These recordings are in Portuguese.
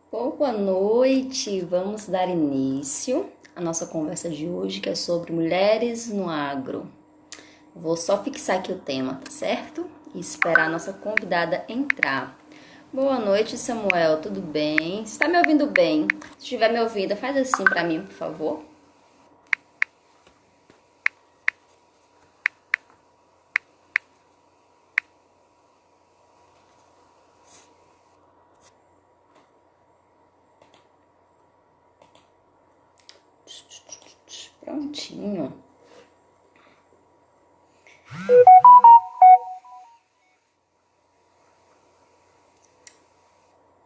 Boa noite, vamos dar início à nossa conversa de hoje, que é sobre mulheres no agro. Vou só fixar aqui o tema, tá certo? E esperar a nossa convidada entrar. Boa noite, Samuel, tudo bem? Você está me ouvindo bem? Se estiver me ouvindo, faz assim para mim, por favor. Prontinho.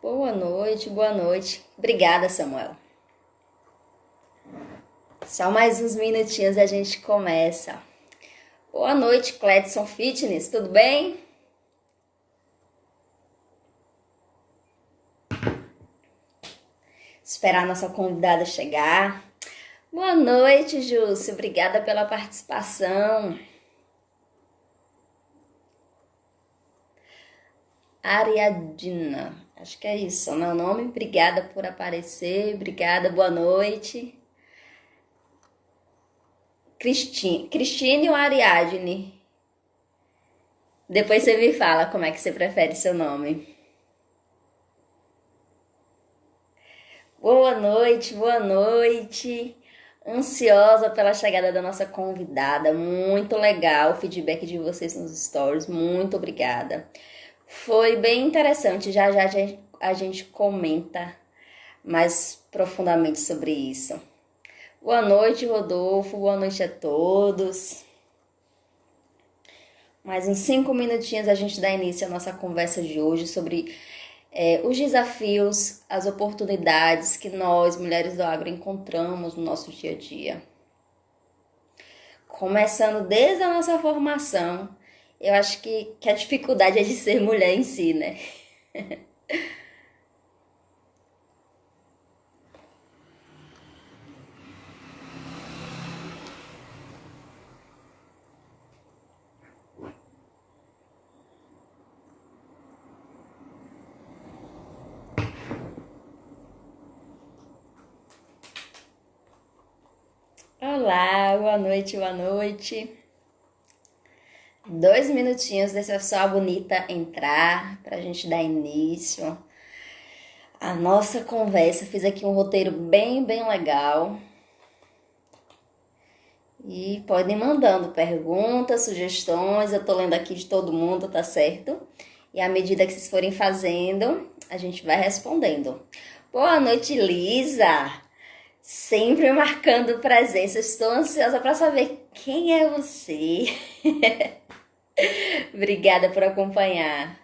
Boa noite, boa noite. Obrigada, Samuel. Só mais uns minutinhos e a gente começa. Boa noite, Cledson Fitness, tudo bem? Esperar a nossa convidada chegar. Boa noite, Júcio. Obrigada pela participação. Ariadina, acho que é isso, meu nome. Obrigada por aparecer. Obrigada, boa noite. Cristine ou Ariadne? Depois você me fala como é que você prefere seu nome. Boa noite, boa noite. Ansiosa pela chegada da nossa convidada. Muito legal o feedback de vocês nos stories. Muito obrigada. Foi bem interessante. Já já a gente comenta mais profundamente sobre isso. Boa noite, Rodolfo. Boa noite a todos. Mais uns 5 minutinhos a gente dá início à nossa conversa de hoje sobre os desafios, as oportunidades que nós, mulheres do agro, encontramos no nosso dia a dia. Começando desde a nossa formação, eu acho que a dificuldade é de ser mulher em si, né? Olá, boa noite, boa noite. 2 minutinhos, deixa só a bonita entrar pra gente dar início à nossa conversa. Fiz aqui um roteiro bem legal. E podem ir mandando perguntas, sugestões, eu tô lendo aqui de todo mundo, tá certo? E à medida que vocês forem fazendo, a gente vai respondendo. Boa noite, Lisa! Sempre marcando presença, estou ansiosa para saber quem é você. Obrigada por acompanhar.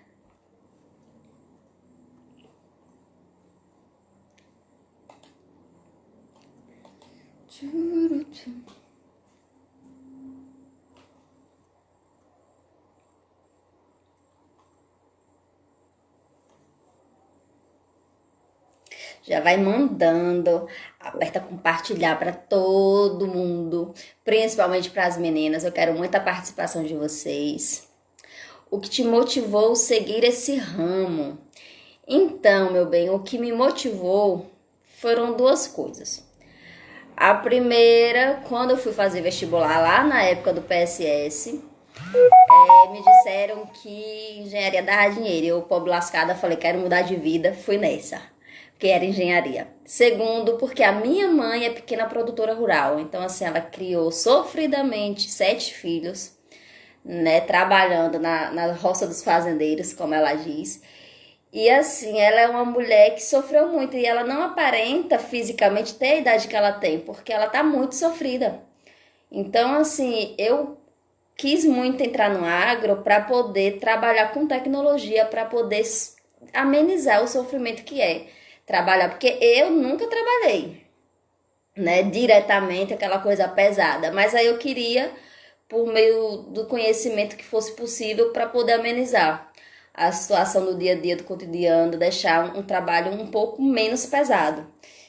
Já vai mandando, aperta compartilhar para todo mundo, principalmente para as meninas. Eu quero muita participação de vocês. O que te motivou a seguir esse ramo? Então, meu bem, o que me motivou foram duas coisas. A primeira, quando eu fui fazer vestibular lá na época do PSS, me disseram que engenharia dava dinheiro. Eu, pobre lascada, falei, quero mudar de vida, fui nessa, que era engenharia. Segundo, porque a minha mãe é pequena produtora rural, então assim, ela criou sofridamente 7 filhos, né, trabalhando na roça dos fazendeiros, como ela diz. E assim, ela é uma mulher que sofreu muito e ela não aparenta fisicamente ter a idade que ela tem, porque ela tá muito sofrida. Então, assim, eu quis muito entrar no agro para poder trabalhar com tecnologia, para poder amenizar o sofrimento que é trabalhar, porque eu nunca trabalhei, né, diretamente aquela coisa pesada, mas aí eu queria, por meio do conhecimento que fosse possível, para poder amenizar a situação do dia a dia, do cotidiano, deixar um trabalho um pouco menos pesado.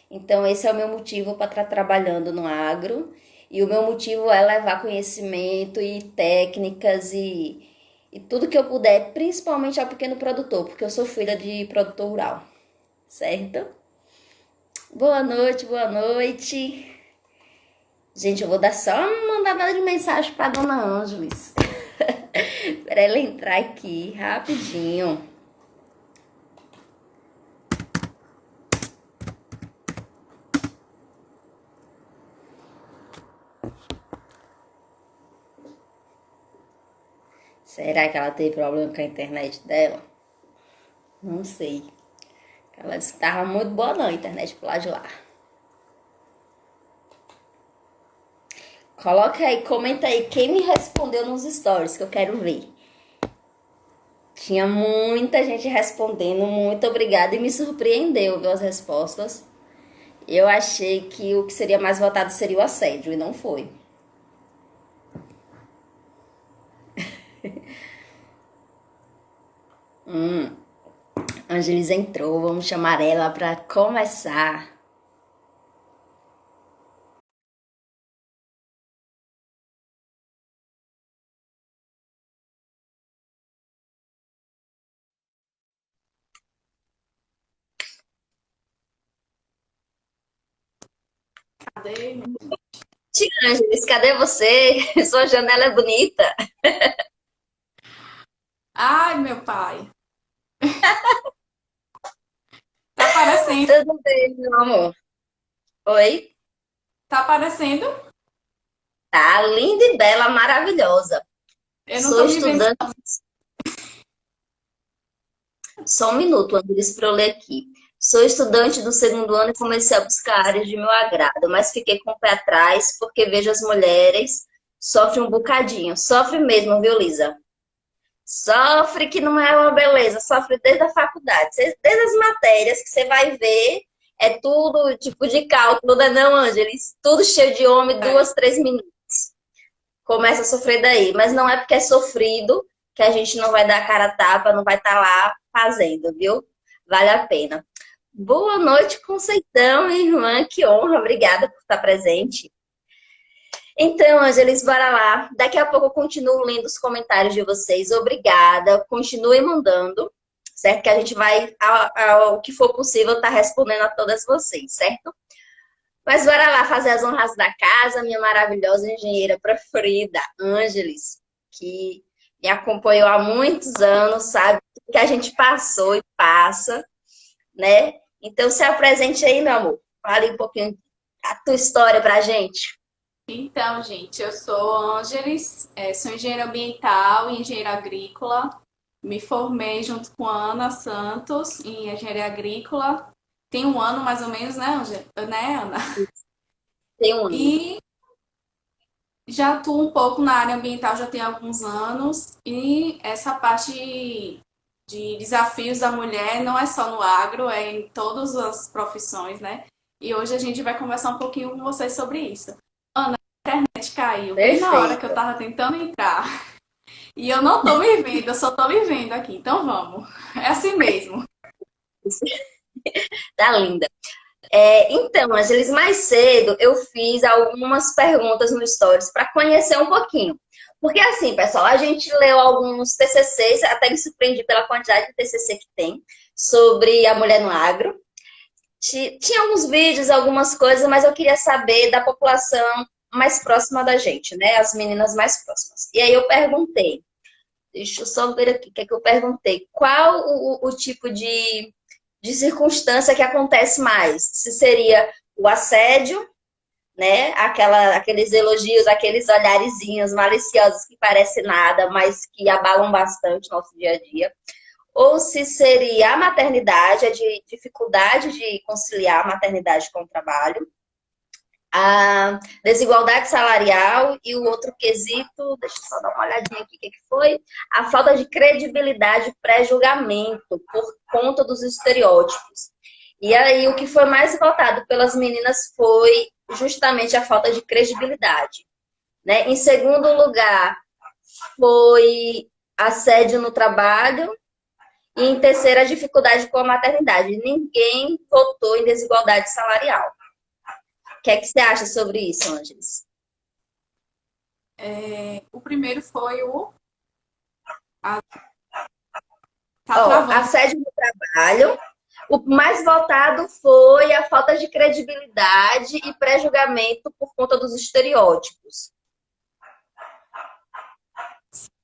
Então esse é o meu motivo para estar trabalhando no agro, e o meu motivo é levar conhecimento e técnicas E tudo que eu puder, principalmente ao pequeno produtor, porque eu sou filha de produtor rural, certo? Boa noite, boa noite. Gente, eu vou dar só uma mandada de mensagem para Dona Ângeles. Para ela entrar aqui rapidinho. Será que ela teve problema com a internet dela? Não sei. Ela disse que tava muito boa não, a internet pro lado de lá. Coloca aí, comenta aí quem me respondeu nos stories que eu quero ver. Tinha muita gente respondendo, muito obrigada e me surpreendeu, viu, as respostas. Eu achei que o que seria mais votado seria o assédio e não foi. Angelis entrou, vamos chamar ela para começar. Cadê? Tia Angelis, cadê você? Sua janela é bonita. Ai, meu pai. Tá aparecendo? Tudo bem, meu amor? Oi? Tá aparecendo? Tá linda e bela, maravilhosa. Eu não Sou tô me vendo. estudante. Só um minuto, Andres, para eu ler aqui. Sou estudante do segundo ano e comecei a buscar áreas de meu agrado, mas fiquei com o pé atrás porque vejo as mulheres sofrem um bocadinho. Sofre mesmo, viu, Lisa? Sofre que não é uma beleza, sofre desde a faculdade. Desde as matérias que você vai ver, é tudo tipo de cálculo, não é não, Ângeles? Tudo cheio de homem, É. 2, 3 minutos. Começa a sofrer daí. Mas não é porque é sofrido que a gente não vai dar a cara a tapa, não vai estar lá fazendo, viu? Vale a pena. Boa noite, Conceição, irmã. Que honra, obrigada por estar presente. Então, Angelis, bora lá. Daqui a pouco eu continuo lendo os comentários de vocês. Obrigada. Continue mandando, certo? Que a gente vai, ao que for possível, estar respondendo a todas vocês, certo? Mas bora lá fazer as honras da casa, minha maravilhosa engenheira preferida, Ângeles, que me acompanhou há muitos anos, sabe o que a gente passou e passa, né? Então se apresente aí, meu amor. Fale um pouquinho a tua história pra gente. Então, gente, eu sou Ângeles, sou engenheira ambiental e engenheira agrícola. Me formei junto com a Ana Santos em engenharia agrícola. Tem um ano mais ou menos, né, né, Ana? Tem um ano. E já atuo um pouco na área ambiental, já tem alguns anos. E essa parte de desafios da mulher não é só no agro, é em todas as profissões, né? E hoje a gente vai conversar um pouquinho com vocês sobre isso. A internet caiu bem na hora que eu Perfeito. tava tentando entrar. E eu não tô me vendo, eu só tô me vendo aqui. Então vamos. É assim mesmo. Tá linda. Então, Angeles, mais cedo eu fiz algumas perguntas no Stories para conhecer um pouquinho. Porque assim, pessoal, a gente leu alguns TCCs, até me surpreendi pela quantidade de TCC que tem sobre a mulher no agro. Tinha alguns vídeos, algumas coisas, mas eu queria saber da população mais próxima da gente, né? As meninas mais próximas. E aí eu perguntei, deixa eu só ver aqui o que é que eu perguntei. Qual o tipo de circunstância que acontece mais? Se seria o assédio, né? Aqueles elogios, aqueles olharezinhos maliciosos que parecem nada, mas que abalam bastante o nosso dia a dia. Ou se seria a maternidade, a dificuldade de conciliar a maternidade com o trabalho, a desigualdade salarial e o outro quesito, deixa eu só dar uma olhadinha aqui o que foi, a falta de credibilidade pré-julgamento por conta dos estereótipos. E aí o que foi mais votado pelas meninas foi justamente a falta de credibilidade, né? Em segundo lugar, foi assédio no trabalho e em terceira, a dificuldade com a maternidade. Ninguém votou em desigualdade salarial. O que é que você acha sobre isso, Ângeles? O primeiro foi o Tá Ó, travando. assédio no trabalho, o mais votado foi a falta de credibilidade e pré-julgamento por conta dos estereótipos.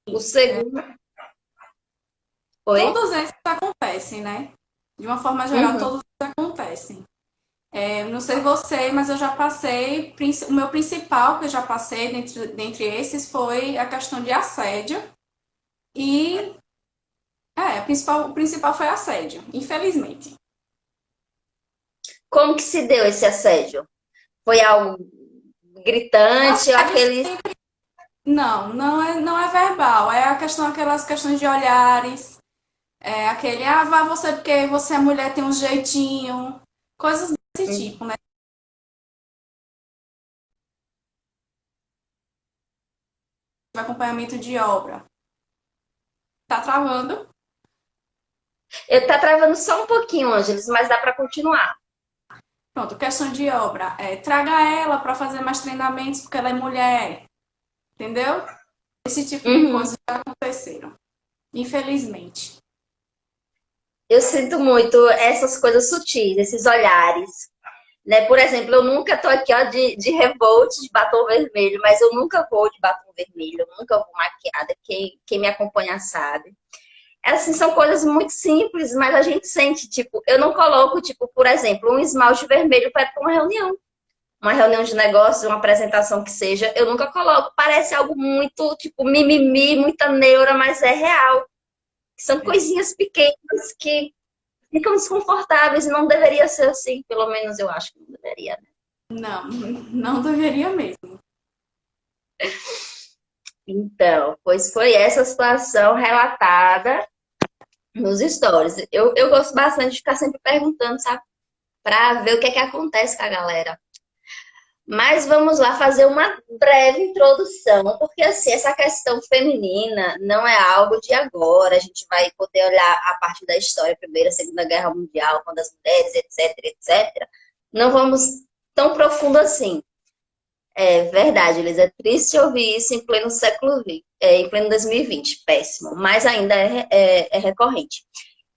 O segundo foi? Todos esses acontecem, né? De uma forma geral, Uhum. todos eles acontecem. Não sei você, mas eu já passei. O meu principal que eu já passei dentre esses foi a questão de assédio. E o principal foi assédio, infelizmente. Como que se deu esse assédio? Foi algo O gritante, ou assédio aquele. não é verbal, é aquelas questões de olhares, vá você porque você é mulher, tem um jeitinho, coisas desse tipo, né? Acompanhamento de obra. Tá travando? Eu tá travando só um pouquinho, Ângeles, mas dá para continuar. Pronto, questão de obra. Traga ela para fazer mais treinamentos porque ela é mulher, entendeu? Esse tipo de Uhum. coisas já aconteceram, infelizmente. Eu sinto muito essas coisas sutis, esses olhares. Né? Por exemplo, eu nunca tô aqui ó, de revolt de batom vermelho, mas eu nunca vou de batom vermelho, eu nunca vou maquiada. Quem me acompanha sabe. Assim, são coisas muito simples, mas a gente sente, tipo, eu não coloco, tipo, por exemplo, um esmalte vermelho para ir para uma reunião de negócio, uma apresentação que seja, eu nunca coloco. Parece algo muito, tipo, mimimi, muita neura, mas é real. São coisinhas pequenas que ficam desconfortáveis e não deveria ser assim. Pelo menos eu acho que não deveria, né? Não, não deveria mesmo. Então, pois foi essa situação relatada nos stories. Eu gosto bastante de ficar sempre perguntando, sabe? Pra ver o que é que acontece com a galera. Mas vamos lá fazer uma breve introdução, porque assim, essa questão feminina não é algo de agora. A gente vai poder olhar a parte da história, Primeira, Segunda Guerra Mundial, quando as mulheres, etc, etc. Não vamos tão profundo assim. É verdade, Elis, é triste ouvir isso em pleno século XX, em pleno 2020, péssimo, mas ainda é recorrente.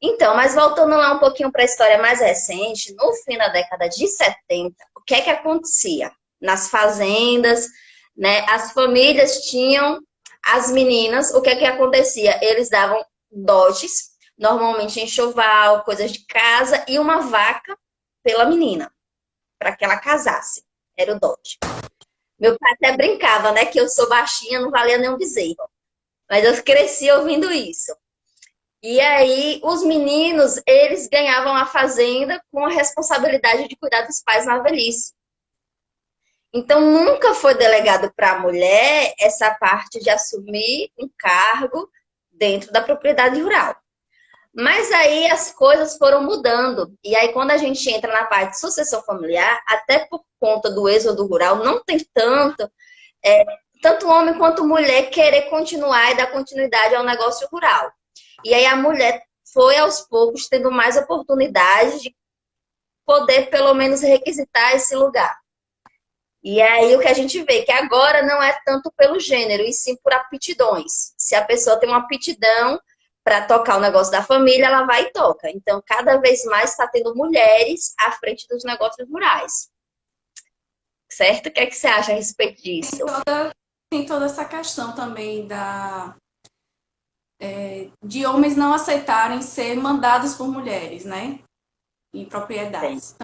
Então, mas voltando lá um pouquinho para a história mais recente, no fim da década de 70, o que é que acontecia? Nas fazendas, né, as famílias tinham as meninas, o que é que acontecia? Eles davam dotes, normalmente enxoval, coisas de casa, e uma vaca pela menina, para que ela casasse. Era o dote. Meu pai até brincava, né, que eu sou baixinha, não valia nenhum bezerro. Mas eu cresci ouvindo isso. E aí, os meninos, eles ganhavam a fazenda com a responsabilidade de cuidar dos pais na velhice. Então, nunca foi delegado para a mulher essa parte de assumir um cargo dentro da propriedade rural. Mas aí as coisas foram mudando. E aí, quando a gente entra na parte de sucessão familiar, até por conta do êxodo rural, não tem tanto homem quanto mulher querer continuar e dar continuidade ao negócio rural. E aí a mulher foi aos poucos tendo mais oportunidade de poder pelo menos requisitar esse lugar. E aí o que a gente vê que agora não é tanto pelo gênero, e sim por aptidões. Se a pessoa tem uma aptidão para tocar o negócio da família, ela vai e toca. Então, cada vez mais está tendo mulheres à frente dos negócios rurais. Certo? O que é que você acha a respeito disso? Tem toda essa questão também de homens não aceitarem ser mandados por mulheres, né? Em Tem. propriedades.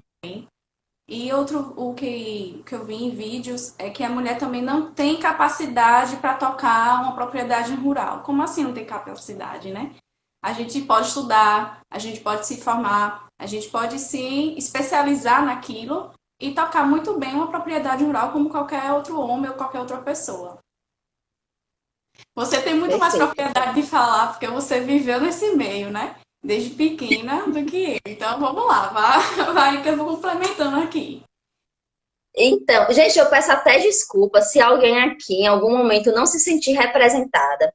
E outro, que eu vi em vídeos é que a mulher também não tem capacidade para tocar uma propriedade rural. Como assim não tem capacidade, né? A gente pode estudar, a gente pode se formar, a gente pode se especializar naquilo e tocar muito bem uma propriedade rural como qualquer outro homem ou qualquer outra pessoa. Você tem muito mais Perfeito. propriedade de falar porque você viveu nesse meio, né? Desde pequena do que eu. Então vamos lá, vai que eu vou complementando aqui. Então, gente, eu peço até desculpa se alguém aqui em algum momento não se sentir representada,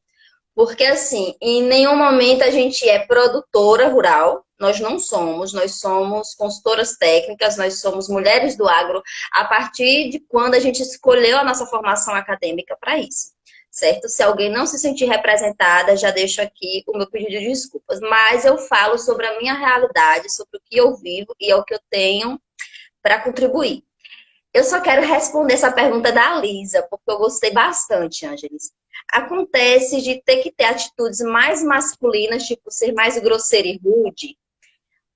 porque assim, em nenhum momento a gente é produtora rural, nós somos consultoras técnicas, nós somos mulheres do agro a partir de quando a gente escolheu a nossa formação acadêmica para isso. certo? Se alguém não se sentir representada, já deixo aqui o meu pedido de desculpas. Mas eu falo sobre a minha realidade, sobre o que eu vivo e é o que eu tenho para contribuir. Eu só quero responder essa pergunta da Lisa, porque eu gostei bastante, Ângeles. Acontece de ter que ter atitudes mais masculinas, tipo ser mais grosseira e rude?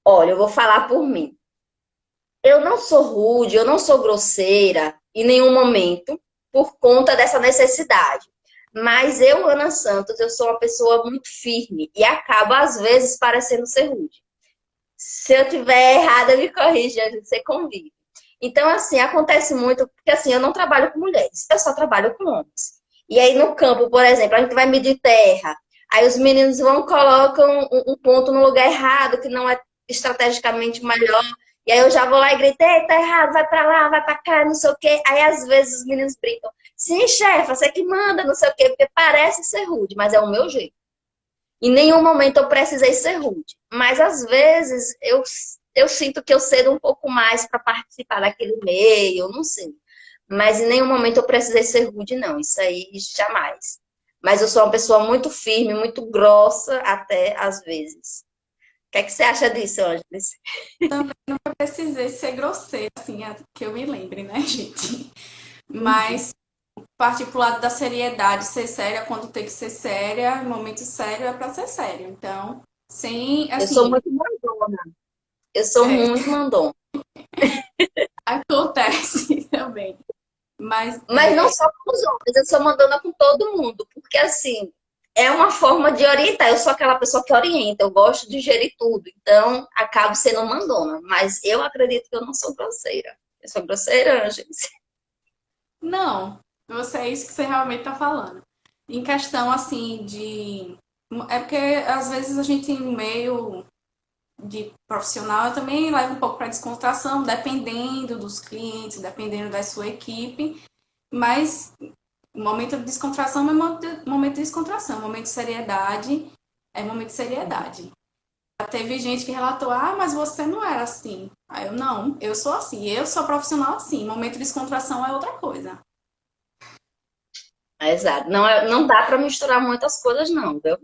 Olha, eu vou falar por mim. Eu não sou rude, eu não sou grosseira em nenhum momento por conta dessa necessidade. Mas eu, Ana Santos, eu sou uma pessoa muito firme e acabo, às vezes, parecendo ser rude. Se eu tiver errada, me corrija, você convive. Então, assim, acontece muito, porque assim, eu não trabalho com mulheres, eu só trabalho com homens. E aí no campo, por exemplo, a gente vai medir terra, aí os meninos vão colocam um ponto no lugar errado, que não é estrategicamente melhor, e aí eu já vou lá e grito, ei, tá errado, vai pra lá, vai pra cá, não sei o quê. Aí às vezes os meninos brincam, sim, chefe, você que manda, não sei o quê, porque parece ser rude, mas é o meu jeito. Em nenhum momento eu precisei ser rude, mas às vezes eu sinto que eu cedo um pouco mais para participar daquele meio, eu não sei. Mas em nenhum momento eu precisei ser rude, não. Isso aí jamais. Mas eu sou uma pessoa muito firme, muito grossa, até às vezes. O que é que você acha disso, Ângeles? Eu precisei ser grosseira, assim, que eu me lembre, né, gente? Mas partir pro lado da seriedade, ser séria quando tem que ser séria, momento sério é pra ser sério. Então, sem, Eu sou assim, muito mandona. Eu sou é, muito mandona. acontece também. Mas Mas não só com os homens, eu sou mandona com todo mundo, porque assim, é uma forma de orientar. Eu sou aquela pessoa que orienta, eu gosto de gerir tudo, então acabo sendo mandona. Mas eu acredito que eu não sou grosseira. Eu sou grosseira, Ângeles. não, você é isso que você realmente tá falando. Em questão, assim, de. É porque às vezes a gente, no meio de profissional, eu também levo um pouco para descontração, dependendo dos clientes, dependendo da sua equipe. Mas momento de descontração é momento de descontração, momento de seriedade é momento de seriedade. Já teve gente que relatou, ah, mas você não era assim. Aí eu, não, eu sou assim, eu sou profissional assim, momento de descontração é outra coisa. Exato. Não, não dá para misturar muitas coisas, não, viu?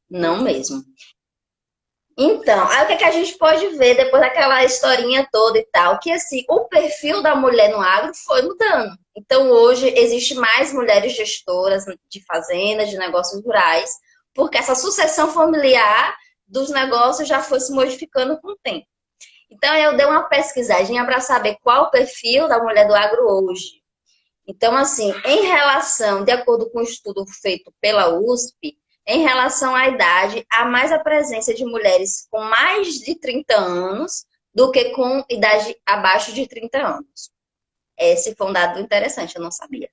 Não Pois é. mesmo. Então, aí o que é que a gente pode ver depois daquela historinha toda e tal? Que assim, o perfil da mulher no agro foi mudando. Então, hoje existe mais mulheres gestoras de fazendas, de negócios rurais, porque essa sucessão familiar dos negócios já foi se modificando com o tempo. Então, eu dei uma pesquisadinha para saber qual o perfil da mulher do agro hoje. Então, assim, em relação, de acordo com o um estudo feito pela USP, em relação à idade, há mais a presença de mulheres com mais de 30 anos do que com idade abaixo de 30 anos. Esse foi um dado interessante, eu não sabia.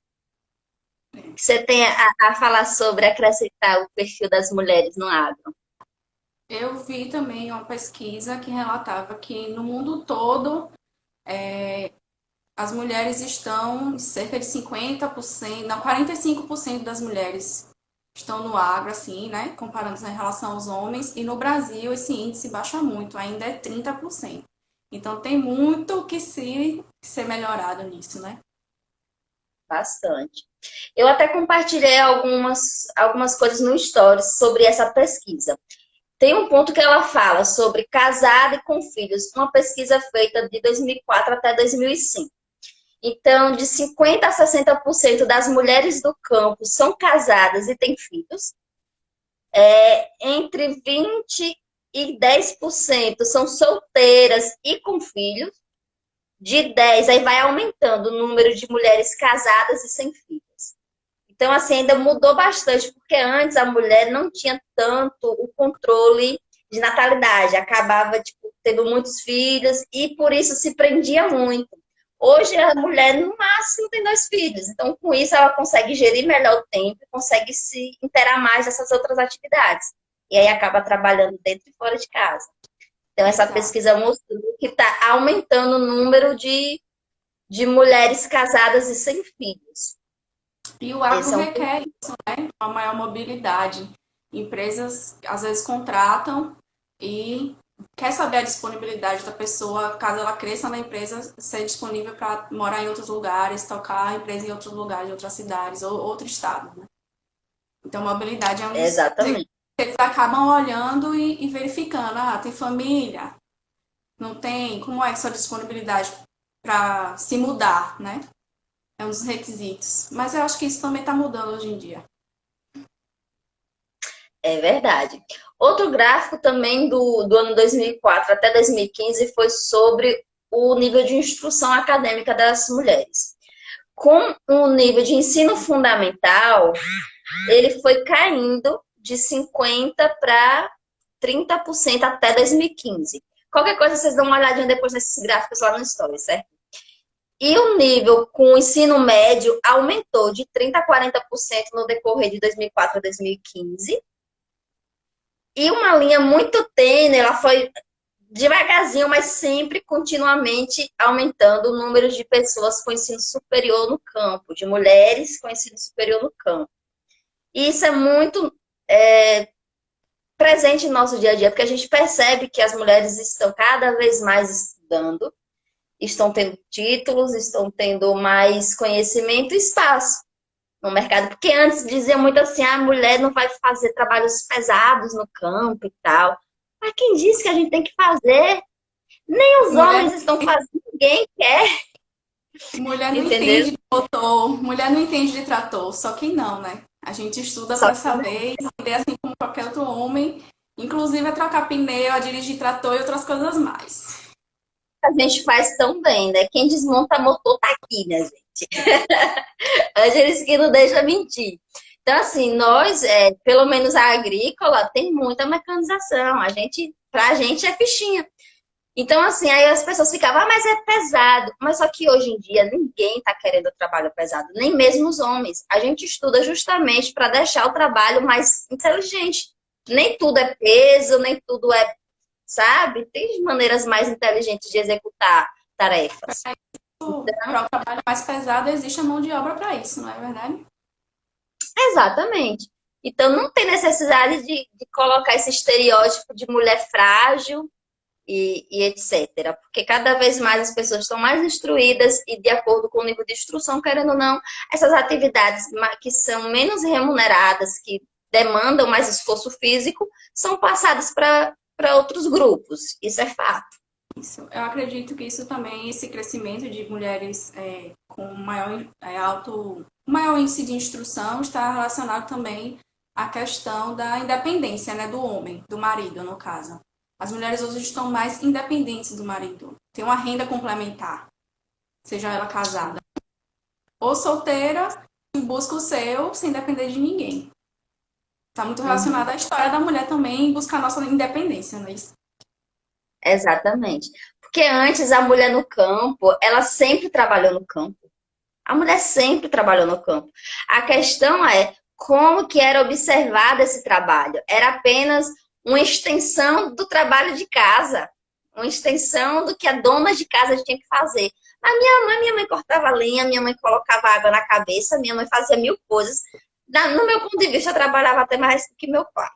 Você tem a falar sobre acrescentar o perfil das mulheres no agro? Eu vi também uma pesquisa que relatava que no mundo todo as mulheres estão, cerca de 50%, não, 45% das mulheres estão no agro, assim, né? Comparando em relação aos homens. E no Brasil esse índice baixa muito, ainda é 30%. Então tem muito que se ser melhorado nisso, né? Bastante. Eu até compartilhei algumas coisas no Stories sobre essa pesquisa. Tem um ponto que ela fala sobre casada e com filhos, uma pesquisa feita de 2004 até 2005. Então, de 50% a 60% das mulheres do campo são casadas e têm filhos. Entre 20% e 10% são solteiras e com filhos. De 10, aí vai aumentando o número de mulheres casadas e sem filhos. Então, assim, ainda mudou bastante, porque antes a mulher não tinha tanto o controle de natalidade, acabava, tipo, tendo muitos filhos e por isso se prendia muito. Hoje a mulher, no máximo, tem 2 filhos, então com isso ela consegue gerir melhor o tempo, consegue se interar mais dessas outras atividades. E aí acaba trabalhando dentro e fora de casa. Então, essa Exato. pesquisa mostrou que está aumentando o número de mulheres casadas e sem filhos. E o agro Esse é um requer isso, né? Uma maior mobilidade. Empresas às vezes contratam e quer saber a disponibilidade da pessoa, caso ela cresça na empresa, ser disponível para morar em outros lugares, tocar a empresa em outros lugares, em outras cidades ou outro estado, né? Então, mobilidade é um dos Exatamente. eles acabam olhando e verificando, tem família, não tem, como é sua disponibilidade para se mudar, né? É um dos requisitos. Mas eu acho que isso também está mudando hoje em dia. É verdade. Outro gráfico também do ano 2004 até 2015 foi sobre o nível de instrução acadêmica das mulheres. Com o nível de ensino fundamental, ele foi caindo de 50% para 30% até 2015. Qualquer coisa, vocês dão uma olhadinha depois nesses gráficos lá no Story, certo? E o nível com o ensino médio aumentou de 30% a 40% no decorrer de 2004 a 2015. E uma linha muito tênue, ela foi devagarzinho, mas sempre continuamente aumentando o número de pessoas com ensino superior no campo, de mulheres com ensino superior no campo. E isso é muito presente no nosso dia a dia, porque a gente percebe que as mulheres estão cada vez mais estudando, estão tendo títulos, estão tendo mais conhecimento e espaço no mercado. Porque antes dizia muito assim, a mulher não vai fazer trabalhos pesados no campo e tal. Mas quem disse que a gente tem que fazer? Nem os Mulher, homens estão fazendo, ninguém quer, mulher não entendeu? entende de motor, mulher não entende de trator, só que não, né? A gente estuda Só para que saber, entender assim como qualquer outro homem, inclusive a trocar pneu, a dirigir trator e outras coisas mais. a gente faz tão bem, né? Quem desmonta motor tá aqui, né, gente? Eles que não deixam mentir. Então, assim, nós, pelo menos a agrícola, tem muita mecanização. Pra gente é fichinha. Então, assim, aí as pessoas ficavam, mas é pesado. Mas só que hoje em dia ninguém está querendo trabalho pesado, nem mesmo os homens. A gente estuda justamente para deixar o trabalho mais inteligente. Nem tudo é peso, nem tudo é, sabe? Tem maneiras mais inteligentes de executar tarefas. Para o trabalho mais pesado, existe a mão de obra para isso, não é verdade? Exatamente. Então, não tem necessidade de colocar esse estereótipo de mulher frágil e etc. Porque cada vez mais as pessoas estão mais instruídas e, de acordo com o nível de instrução, querendo ou não, essas atividades que são menos remuneradas, que demandam mais esforço físico, são passadas para outros grupos. Isso é fato. Isso. Eu acredito que isso também, esse crescimento de mulheres com maior, maior índice de instrução, está relacionado também à questão da independência, né, do homem, do marido, no caso. As mulheres hoje estão mais independentes do marido. Tem uma renda complementar, seja ela casada ou solteira, e busca o seu sem depender de ninguém. Está muito Uhum. relacionado à história da mulher também em buscar a nossa independência, não é isso? Exatamente. Porque antes a mulher no campo, ela sempre trabalhou no campo. A mulher sempre trabalhou no campo. A questão é como que era observado esse trabalho. Era apenas uma extensão do trabalho de casa, uma extensão do que a dona de casa tinha que fazer. Minha mãe cortava lenha, minha mãe colocava água na cabeça, minha mãe fazia mil coisas. No meu ponto de vista, eu trabalhava até mais do que meu pai.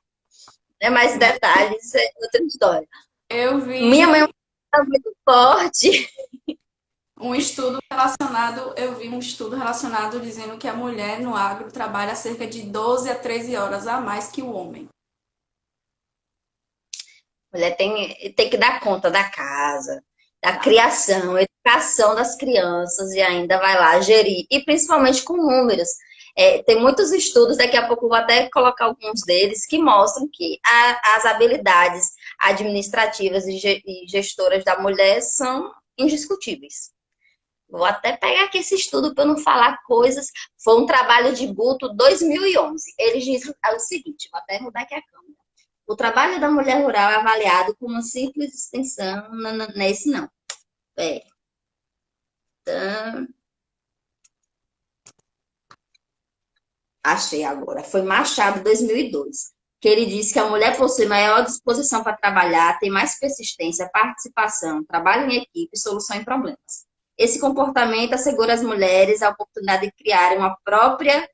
Né? Mais detalhes, é outra história. Eu Minha mãe vi era muito forte. eu vi um estudo relacionado dizendo que a mulher no agro trabalha cerca de 12 a 13 horas a mais que o homem. Mulher tem que dar conta da casa, da Tá? criação, educação das crianças e ainda vai lá gerir. E principalmente com números. Tem muitos estudos, daqui a pouco eu vou até colocar alguns deles, que mostram que as habilidades administrativas e gestoras da mulher são indiscutíveis. Vou até pegar aqui esse estudo para não falar coisas. Foi um trabalho de Guto 2011. Eles dizem o seguinte, vou até mudar aqui a câmera. O trabalho da mulher rural é avaliado como uma simples extensão. Não, não, não é esse não. É, tá, achei agora. Foi Machado 2002. Que ele disse que a mulher possui maior disposição para trabalhar, tem mais persistência, participação, trabalho em equipe e solução em problemas. Esse comportamento assegura às mulheres a oportunidade de criarem uma própria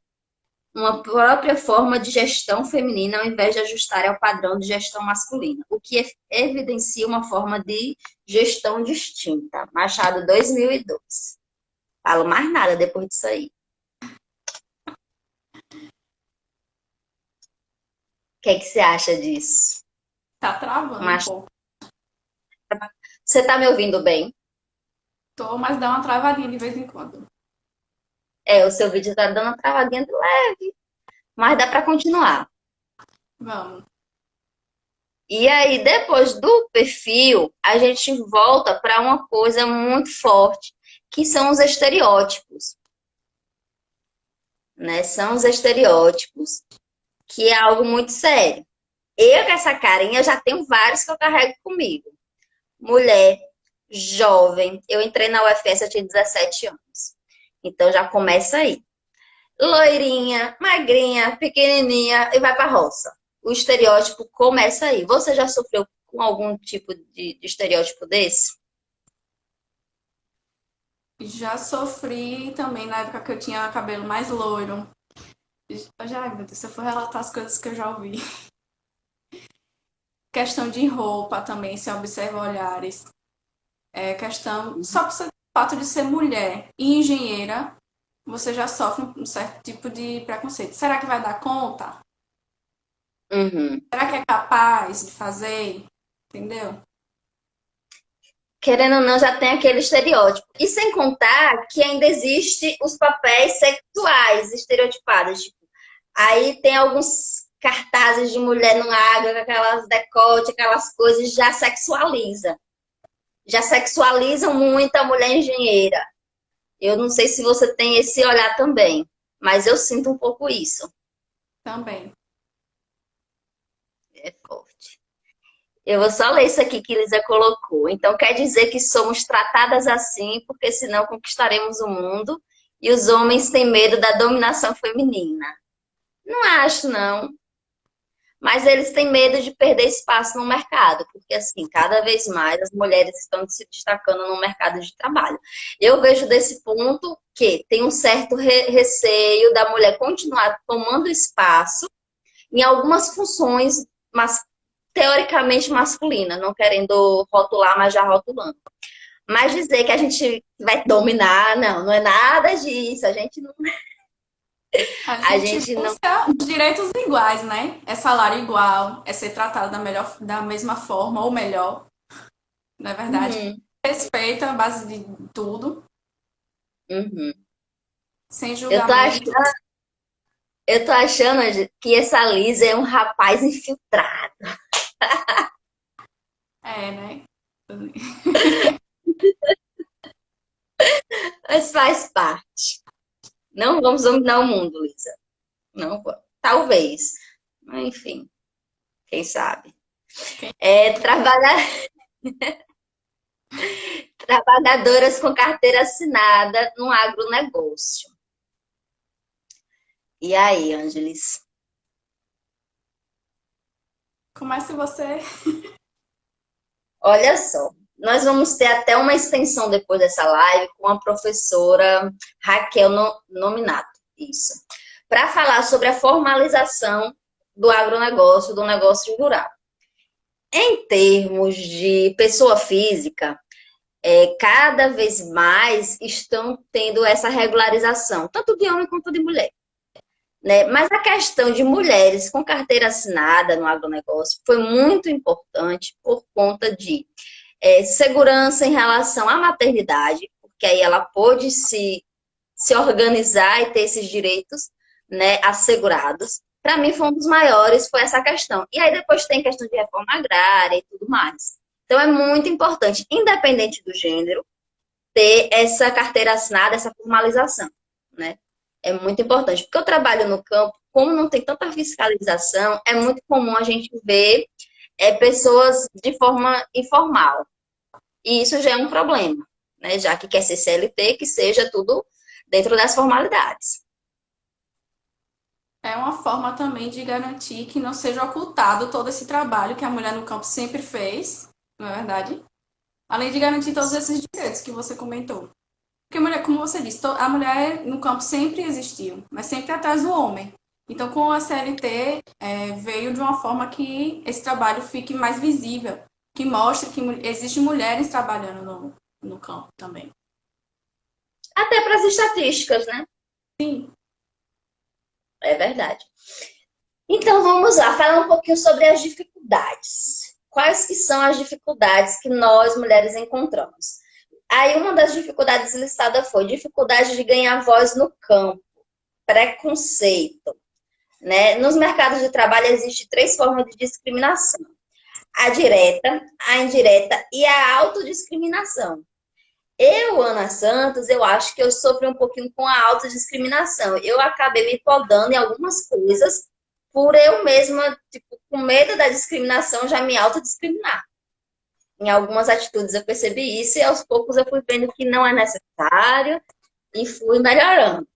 forma de gestão feminina ao invés de ajustar ao padrão de gestão masculina, o que evidencia uma forma de gestão distinta. Machado 2002. Falo mais nada depois disso aí. que você acha disso? Tá travando um Mas pouco. você tá me ouvindo bem? Tô, mas dá uma travadinha de vez em quando. É, o seu vídeo tá dando uma travadinha de leve, mas dá para continuar. Vamos. E aí, depois do perfil, a gente volta para uma coisa muito forte, que são os estereótipos, né? São os estereótipos, que é algo muito sério. Eu, com essa carinha, já tenho vários que eu carrego comigo. Mulher, jovem, eu entrei na UFS, eu tinha 17 anos. Então já começa aí. Loirinha, magrinha, pequenininha e vai pra roça. O estereótipo começa aí. Você já sofreu com algum tipo de estereótipo desse? Já sofri também na época que eu tinha cabelo mais loiro. Já, meu Deus, se eu for relatar as coisas que eu já ouvi. Questão de roupa também, se observa olhares. É questão. Só por fato de ser mulher e engenheira, você já sofre um certo tipo de preconceito. Será que vai dar conta? Uhum. Será que é capaz de fazer? Entendeu? Querendo ou não, já tem aquele estereótipo. E sem contar que ainda existe os papéis sexuais estereotipados. Tipo, aí tem alguns cartazes de mulher no água, com aquelas decote, aquelas coisas, já sexualiza. Já sexualizam muito a mulher engenheira. Eu não sei se você tem esse olhar também, mas eu sinto um pouco isso. Também. É forte. Eu vou só ler isso aqui que Elisa colocou. Então, quer dizer que somos tratadas assim, porque senão conquistaremos o mundo e os homens têm medo da dominação feminina. Não acho, não. Mas eles têm medo de perder espaço no mercado, porque assim, cada vez mais as mulheres estão se destacando no mercado de trabalho. Eu vejo desse ponto que tem um certo receio da mulher continuar tomando espaço em algumas funções, mas teoricamente masculinas, não querendo rotular, mas já rotulando. Mas dizer que a gente vai dominar, não, não é nada disso. A A gente gente não. busca os direitos iguais, né? É salário igual, é ser tratado da mesma forma ou melhor, não é verdade? Uhum, Respeito a base de tudo, uhum. sem Eu tô julgamento. achando, eu tô achando que essa Lisa é um rapaz infiltrado. É, né? Mas faz parte. Não vamos dominar o mundo, Lisa. Não vamos. Talvez. Enfim, quem sabe. É, trabalhadoras com carteira assinada no agronegócio. E aí, Ângeles? Comece você. Olha só, nós vamos ter até uma extensão depois dessa live com a professora Raquel Nominato, isso, para falar sobre a formalização do agronegócio, do negócio rural. Em termos de pessoa física, cada vez mais estão tendo essa regularização, tanto de homem quanto de mulher. Né? Mas a questão de mulheres com carteira assinada no agronegócio foi muito importante por conta de segurança em relação à maternidade, porque aí ela pôde se organizar e ter esses direitos, né, assegurados. Para mim, foi um dos maiores, foi essa questão. E aí depois tem questão de reforma agrária e tudo mais. Então é muito importante, independente do gênero, ter essa carteira assinada, essa formalização, né? É muito importante, porque eu trabalho no campo, como não tem tanta fiscalização, é muito comum a gente ver pessoas de forma informal. E isso já é um problema, né? Já que quer ser CLT, que seja tudo dentro das formalidades. É uma forma também de garantir que não seja ocultado todo esse trabalho que a mulher no campo sempre fez, não é verdade? Além de garantir todos esses direitos que você comentou. Porque, mulher, como você disse, a mulher no campo sempre existiu, mas sempre atrás do homem. Então, com a CLT, veio de uma forma que esse trabalho fique mais visível, que mostre que existem mulheres trabalhando no campo também. Até para as estatísticas, né? Sim, É verdade. Então vamos lá, falar um pouquinho sobre as dificuldades. Quais que são as dificuldades que nós mulheres encontramos? Aí uma das dificuldades listada foi dificuldade de ganhar voz no campo, preconceito, né? Nos mercados de trabalho existem três formas de discriminação: a direta, a indireta e a autodiscriminação. Eu, Ana Santos, eu acho que eu sofri um pouquinho com a autodiscriminação. Eu acabei me podando em algumas coisas por eu mesma, tipo, com medo da discriminação, já me autodiscriminar. Em algumas atitudes eu percebi isso e aos poucos eu fui vendo que não é necessário e fui melhorando.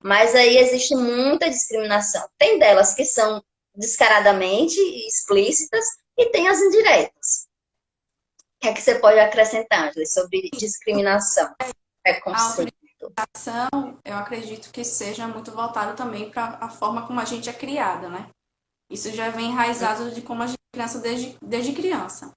Mas aí existe muita discriminação. Tem delas que são descaradamente explícitas e tem as indiretas. O que é que você pode acrescentar, Angela, sobre discriminação, A preconceito? autorização, eu acredito que seja muito voltado também para a forma como a gente é criada, né? Isso já vem enraizado de como a gente é criança desde criança.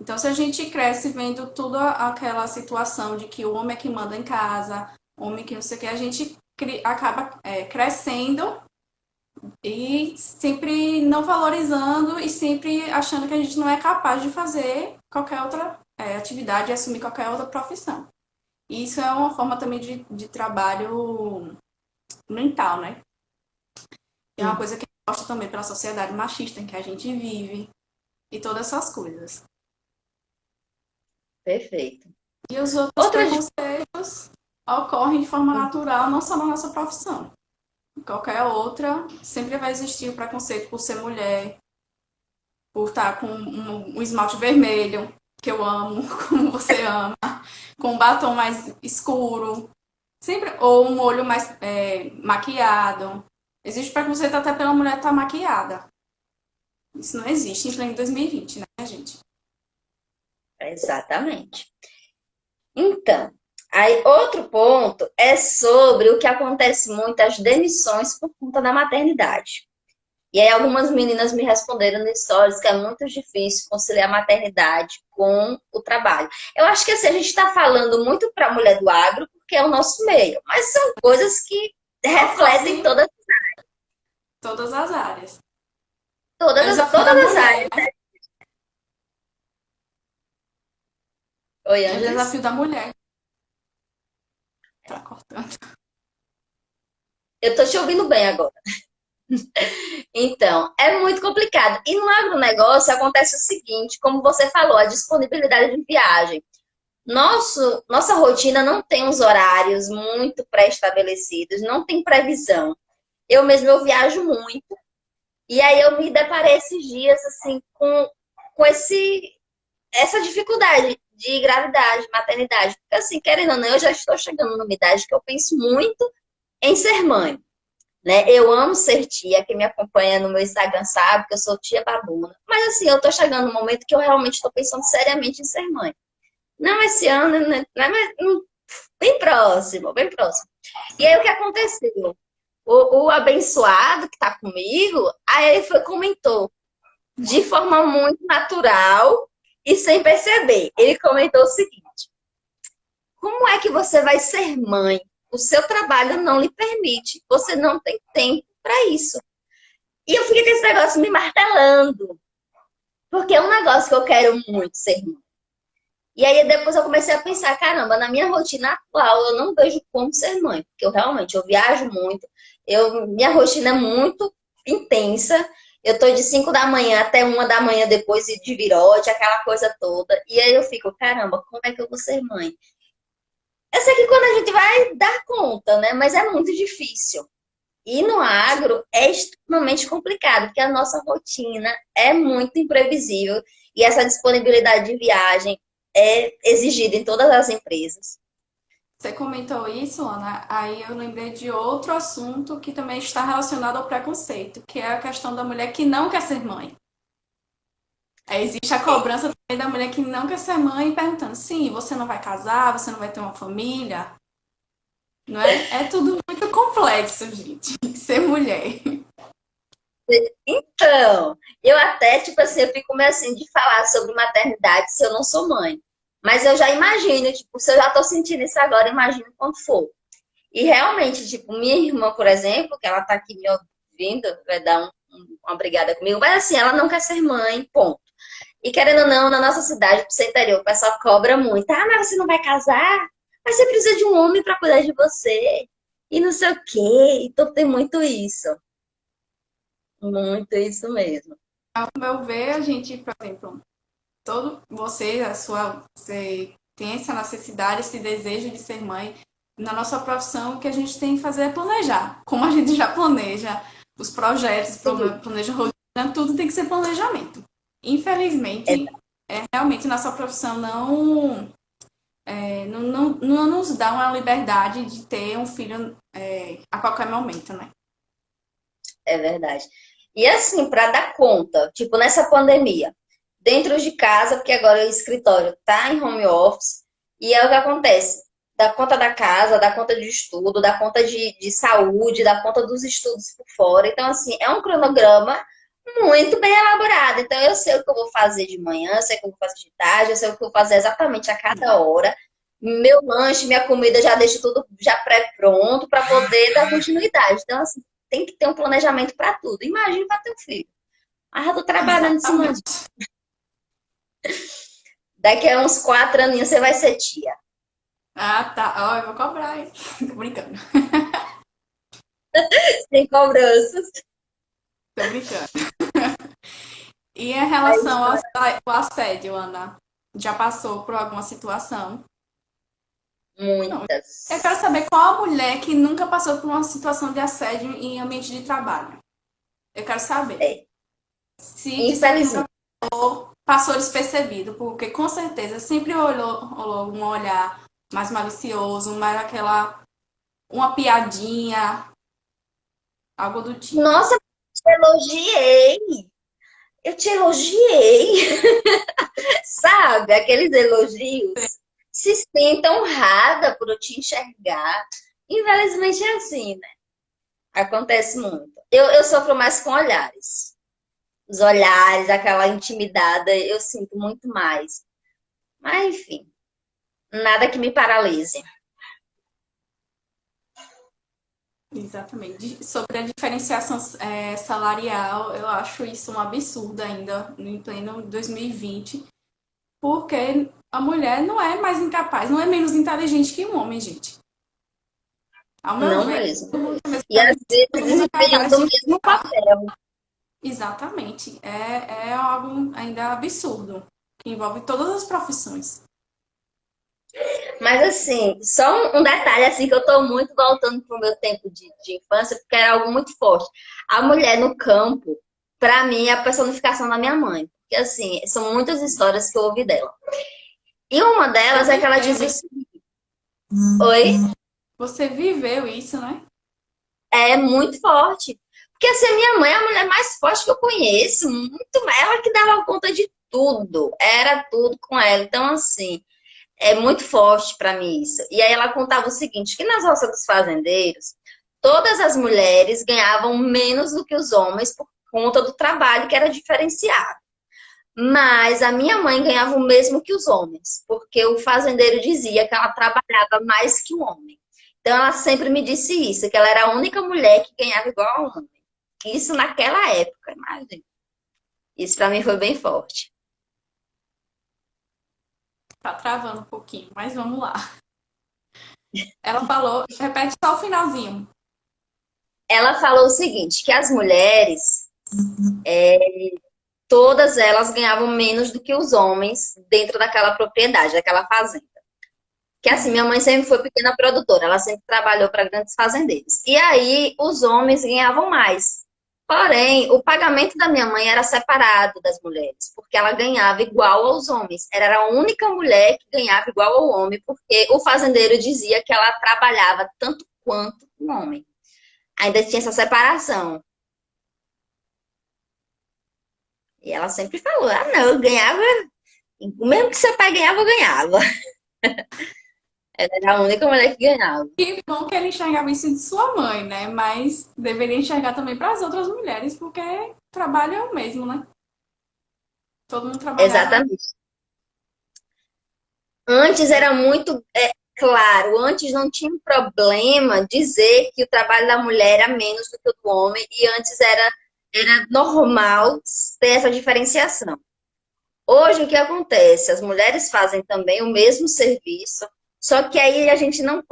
Então, se a gente cresce vendo toda aquela situação de que o homem é que manda em casa, homem que não sei o que, a gente acaba crescendo e sempre não valorizando e sempre achando que a gente não é capaz de fazer qualquer outra atividade e assumir qualquer outra profissão. E isso é uma forma também de trabalho mental, né? É uma coisa que eu gosto também pela sociedade machista em que a gente vive e todas essas coisas. Perfeito. E os outros Outra preconceitos ocorrem de forma natural, não só na nossa profissão. Em qualquer outra, sempre vai existir o preconceito por ser mulher, por estar com um esmalte vermelho, que eu amo, como você ama, com um batom mais escuro, sempre, ou um olho mais maquiado. Existe preconceito até pela mulher estar maquiada. Isso não existe em pleno 2020, né, gente? Exatamente. Então, aí outro ponto é sobre o que acontece muito, as demissões por conta da maternidade. E aí algumas meninas me responderam no stories que é muito difícil conciliar a maternidade com o trabalho. Eu acho que assim, a gente está falando muito para a mulher do agro, porque é o nosso meio, mas são coisas que refletem Ocorre todas, todas as áreas. É o todas, desafio da todas as mulher, áreas. né? Oi, É o Ângeles? desafio da mulher. Tá cortando. Eu tô te ouvindo bem agora. Então, é muito complicado. E no agronegócio acontece o seguinte, como você falou, a disponibilidade de viagem. Nossa rotina não tem uns horários muito pré-estabelecidos, não tem previsão. Eu mesmo eu viajo muito. E aí eu me deparei esses dias assim com essa dificuldade de gravidade, maternidade. Porque assim, querendo ou não, eu já estou chegando numa idade que eu penso muito em ser mãe. Né? Eu amo ser tia, quem me acompanha no meu Instagram sabe que eu sou tia babuna. Mas assim, eu tô chegando no momento que eu realmente estou pensando seriamente em ser mãe. Não esse ano, né? Mas bem próximo, bem próximo. E aí o que aconteceu? O abençoado que tá comigo, aí ele foi, comentou de forma muito natural e sem perceber. Ele comentou o seguinte: como é que você vai ser mãe? O seu trabalho não lhe permite, você não tem tempo para isso. E eu fiquei com esse negócio me martelando, porque é um negócio que eu quero muito ser mãe. E aí depois eu comecei a pensar, caramba, na minha rotina atual eu não vejo como ser mãe, porque eu realmente eu viajo muito, minha rotina é muito intensa. Eu tô de 5 da manhã até 1 da manhã depois de virote, aquela coisa toda. E aí eu fico, caramba, como é que eu vou ser mãe? Eu sei que quando a gente vai dar conta, né? Mas é muito difícil. E no agro é extremamente complicado, porque a nossa rotina é muito imprevisível e essa disponibilidade de viagem é exigida em todas as empresas. Você comentou isso, Ana, aí eu lembrei de outro assunto que também está relacionado ao preconceito, que é a questão da mulher que não quer ser mãe. Aí existe a cobrança também da mulher que não quer ser mãe, perguntando, sim, você não vai casar, você não vai ter uma família, não é? É tudo muito complexo, gente, ser mulher. Então, eu até, tipo assim, eu fico meio assim de falar sobre maternidade se eu não sou mãe. Mas eu já imagino, tipo, se eu já tô sentindo isso agora, imagino quando for. E realmente, tipo, minha irmã, por exemplo, que ela tá aqui me ouvindo, vai dar um uma brigada comigo, mas assim, ela não quer ser mãe, ponto. E querendo ou não, na nossa cidade, pro seu interior, o pessoal cobra muito. Ah, mas você não vai casar? Mas você precisa de um homem para cuidar de você. E não sei o quê. Então tem muito isso. Muito isso mesmo. Ao meu ver, a gente, por exemplo, você tem essa necessidade, esse desejo de ser mãe. Na nossa profissão, o que a gente tem que fazer é planejar. Como a gente já planeja os projetos, Sim, planeja a rotina, tudo tem que ser planejamento. é, Infelizmente, realmente nossa profissão não nos dá uma liberdade de ter um filho a qualquer momento, né? é verdade. E assim, para dar conta, tipo nessa pandemia, dentro de casa, porque agora o escritório tá em home office, e é o que acontece. Dá conta da casa, dá conta de estudo, dá conta de saúde, dá conta dos estudos por fora. Então, assim, é um cronograma muito bem elaborado. Então, eu sei o que eu vou fazer de manhã, eu sei o que eu vou fazer de tarde, eu sei o que eu vou fazer exatamente a cada hora. Meu lanche, minha comida, já deixo tudo já pré-pronto para poder dar continuidade. Então, assim, tem que ter um planejamento para tudo. Imagina para ter um filho. Ah, eu tô trabalhando em cima disso. Exatamente. Daqui a uns 4 aninhos você vai ser tia. Ah, tá. Ó, eu vou cobrar, hein? Tô brincando. Sem cobranças. Tô brincando. E em É relação isso, ao assédio, Ana, já passou por alguma situação? Não. Eu quero muitas. saber qual a mulher que nunca passou por uma situação de assédio em ambiente de trabalho. Eu quero saber. É. Se disser que nunca Infelizmente. passou despercebido, porque com certeza sempre rolou um olhar mais malicioso, mais aquela, uma piadinha, algo do tipo. Nossa, te elogiei. Eu te elogiei. Sabe? Aqueles elogios. Se sinta honrada por eu te enxergar. Infelizmente é assim, né? Acontece muito. Eu sofro mais com olhares. Os olhares, aquela intimidade, eu sinto muito mais. Mas, enfim, nada que me paralise. Exatamente. Sobre a diferenciação salarial, eu acho isso um absurdo ainda, em pleno 2020, porque a mulher não é mais incapaz, não é menos inteligente que um homem, gente. Ao meu Não ver, mesmo. todo mundo tem E às todo vezes mundo é desempenhando capaz o de. mesmo papel. Exatamente. É algo ainda absurdo, que envolve todas as profissões. Mas assim, só um detalhe assim que eu tô muito voltando pro meu tempo de infância, porque era algo muito forte. A mulher no campo, pra mim, é a personificação da minha mãe. Porque assim, são muitas histórias que eu ouvi dela. E uma Você delas é que ela viveu, dizia o seguinte, oi? você viveu isso, né? É muito forte. Porque assim, a minha mãe é a mulher mais forte que eu conheço. Muito, ela que dava conta de tudo. Era tudo com ela. Então, assim, é muito forte para mim isso. E aí ela contava o seguinte, que nas roças dos fazendeiros, todas as mulheres ganhavam menos do que os homens por conta do trabalho que era diferenciado. Mas a minha mãe ganhava o mesmo que os homens, porque o fazendeiro dizia que ela trabalhava mais que o homem. Então ela sempre me disse isso, que ela era a única mulher que ganhava igual ao homem. Isso naquela época, imagina. Isso para mim foi bem forte. Tá travando um pouquinho, mas vamos lá. Ela falou, repete só o finalzinho. Ela falou o seguinte, que as mulheres todas elas ganhavam menos do que os homens dentro daquela propriedade, daquela fazenda. Que assim, minha mãe sempre foi pequena produtora, ela sempre trabalhou para grandes fazendeiros. E aí os homens ganhavam mais. Porém, o pagamento da minha mãe era separado das mulheres, porque ela ganhava igual aos homens. Ela era a única mulher que ganhava igual ao homem, porque o fazendeiro dizia que ela trabalhava tanto quanto o homem. Ainda tinha essa separação. E ela sempre falou: ah, não, eu ganhava, mesmo que seu pai ganhava, eu ganhava. Ela era a única mulher que ganhava. Que bom que ele enxergava isso de sua mãe, né? Mas deveria enxergar também para as outras mulheres, porque trabalho é o mesmo, né? Todo mundo trabalhava. Exatamente. Antes era muito claro, antes não tinha um problema dizer que o trabalho da mulher era menos do que o do homem, e antes era. Era normal ter essa diferenciação. Hoje, o que acontece? As mulheres fazem também o mesmo serviço, só que aí a gente não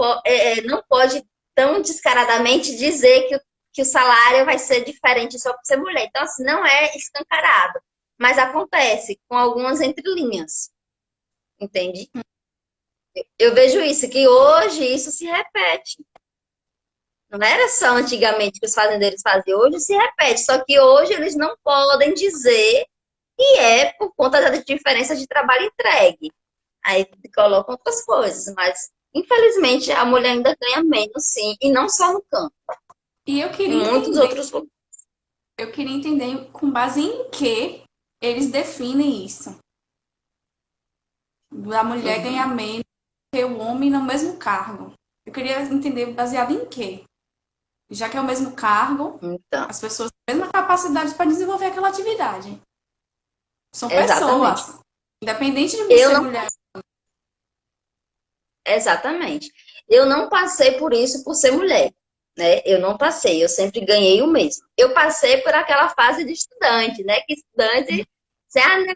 pode tão descaradamente dizer que o salário vai ser diferente só por ser mulher. Então, assim, não é escancarado, mas acontece com algumas entrelinhas, entende? Eu vejo isso, que hoje isso se repete. Não era só antigamente que os fazendeiros faziam, hoje se repete, só que hoje eles não podem dizer que é por conta da diferença de trabalho entregue. Aí colocam outras coisas, mas infelizmente a mulher ainda ganha menos, sim, e não só no campo, E em muitos outros lugares. eu queria entender com base em que eles definem isso. A mulher ganhar Uhum. menos que o homem no mesmo cargo. Eu queria entender baseado em quê? Já que é o mesmo cargo, Então, as pessoas têm a mesma capacidade para desenvolver aquela atividade. São exatamente. pessoas. Independente de Eu você não, mulher. exatamente. Eu não passei por isso por ser mulher, né? Eu não passei, eu sempre ganhei o mesmo. Eu passei por aquela fase de estudante, né? Que estudante,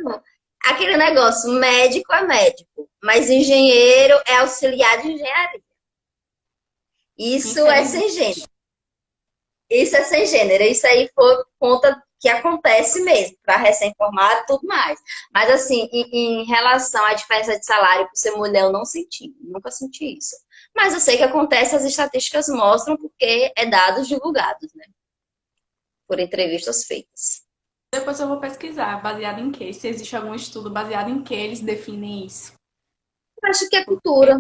não, aquele negócio, médico é médico, mas engenheiro é auxiliar de engenharia. Isso é Infelizmente. sem gênero. Isso é sem gênero. Isso aí foi por conta que acontece mesmo, para recém-formado e tudo mais. Mas, assim, em relação à diferença de salário por ser mulher, eu não senti. Nunca senti isso. Mas eu sei que acontece, as estatísticas mostram, porque é dados divulgados, né? Por entrevistas feitas. Depois eu vou pesquisar, baseado em quê? Se existe algum estudo baseado em que eles definem isso. Eu acho que é cultura.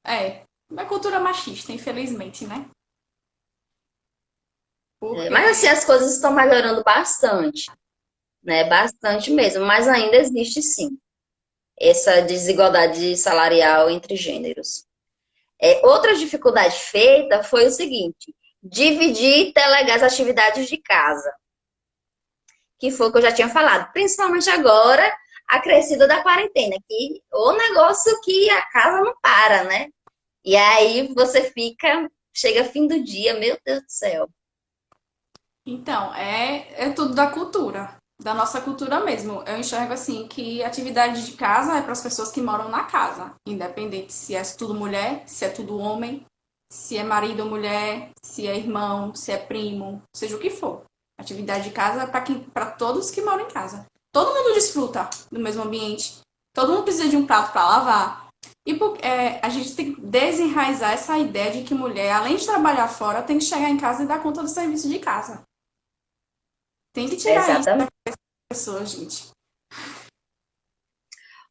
É, uma cultura machista, infelizmente, né? É, mas, assim, Porque as coisas estão melhorando bastante, né? Bastante mesmo. Mas ainda existe, sim, essa desigualdade salarial entre gêneros. Outra dificuldade feita foi o seguinte: dividir e delegar as atividades de casa, que foi o que eu já tinha falado, principalmente agora, acrescida da quarentena, que o negócio que a casa não para, né? E aí você fica, chega fim do dia, meu Deus do céu. então, é tudo da cultura, da nossa cultura mesmo. Eu enxergo assim que atividade de casa é para as pessoas que moram na casa, independente se é tudo mulher, se é tudo homem, se é marido ou mulher, se é irmão, se é primo, seja o que for. Atividade de casa é para todos que moram em casa. Todo mundo desfruta do mesmo ambiente, todo mundo precisa de um prato para lavar. A gente tem que desenraizar essa ideia de que mulher, além de trabalhar fora, tem que chegar em casa e dar conta do serviço de casa. Tem que tirar isso das Exatamente. pessoas, gente.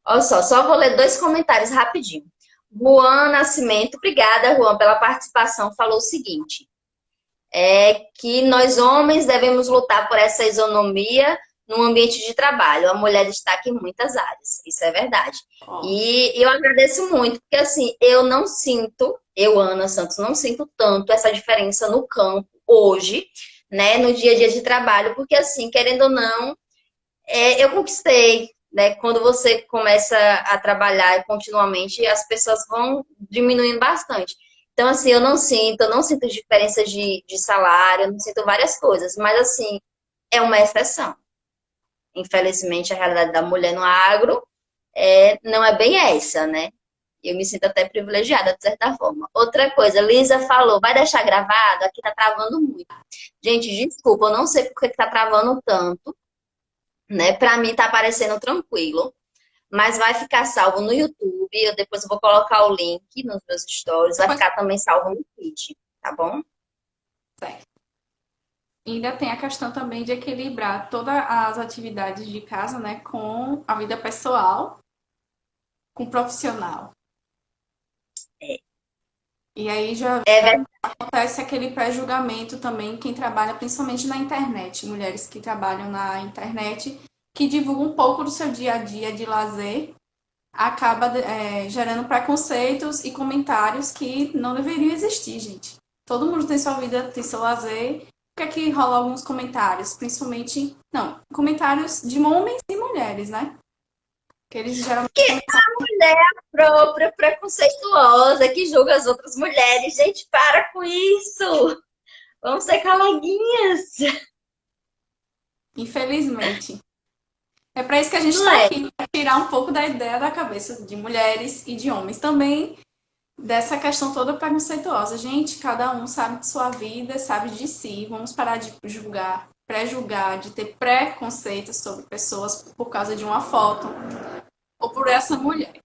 Olha só vou ler dois comentários rapidinho. Juan Nascimento, obrigada, Juan, pela participação, falou o seguinte: que nós homens devemos lutar por essa isonomia no ambiente de trabalho. A mulher destaca em muitas áreas, isso é verdade. Ó, E eu agradeço muito, porque assim, eu não sinto, eu, Ana Santos, não sinto tanto essa diferença no campo hoje, né, no dia a dia de trabalho, porque assim, querendo ou não, eu conquistei, né? Quando você começa a trabalhar continuamente, as pessoas vão diminuindo bastante. Então, assim, eu não sinto diferença de salário, eu não sinto várias coisas, mas assim, é uma exceção. Infelizmente, a realidade da mulher no agro não é bem essa, né? Eu me sinto até privilegiada, de certa forma. Outra coisa, Lisa falou, vai deixar gravado? Aqui tá travando muito. Gente, desculpa, eu não sei por que tá travando tanto, né? Para mim tá aparecendo tranquilo, mas vai ficar salvo no YouTube. Eu depois vou colocar o link nos meus stories, vai depois, ficar também salvo no feed, tá bom? certo. Ainda tem a questão também de equilibrar todas as atividades de casa, né, com a vida pessoal, com o profissional. E aí É já verdade. acontece aquele pré-julgamento também, quem trabalha principalmente na internet, mulheres que trabalham na internet, que divulgam um pouco do seu dia a dia de lazer, acaba gerando preconceitos e comentários que não deveriam existir, gente. Todo mundo tem sua vida, tem seu lazer. Por que é que rola alguns comentários? Principalmente, não, comentários de homens e mulheres, né? Que eles geralmente Que a mulher própria, preconceituosa, que julga as outras mulheres. Gente, para com isso! Vamos ser caladinhas. Infelizmente. É para isso que a gente Não está é? aqui, para tirar um pouco da ideia da cabeça de mulheres e de homens também, dessa questão toda preconceituosa. Gente, cada um sabe de sua vida, sabe de si. Vamos parar de julgar, pré-julgar, de ter preconceitos sobre pessoas por causa de uma foto ou por essa mulher.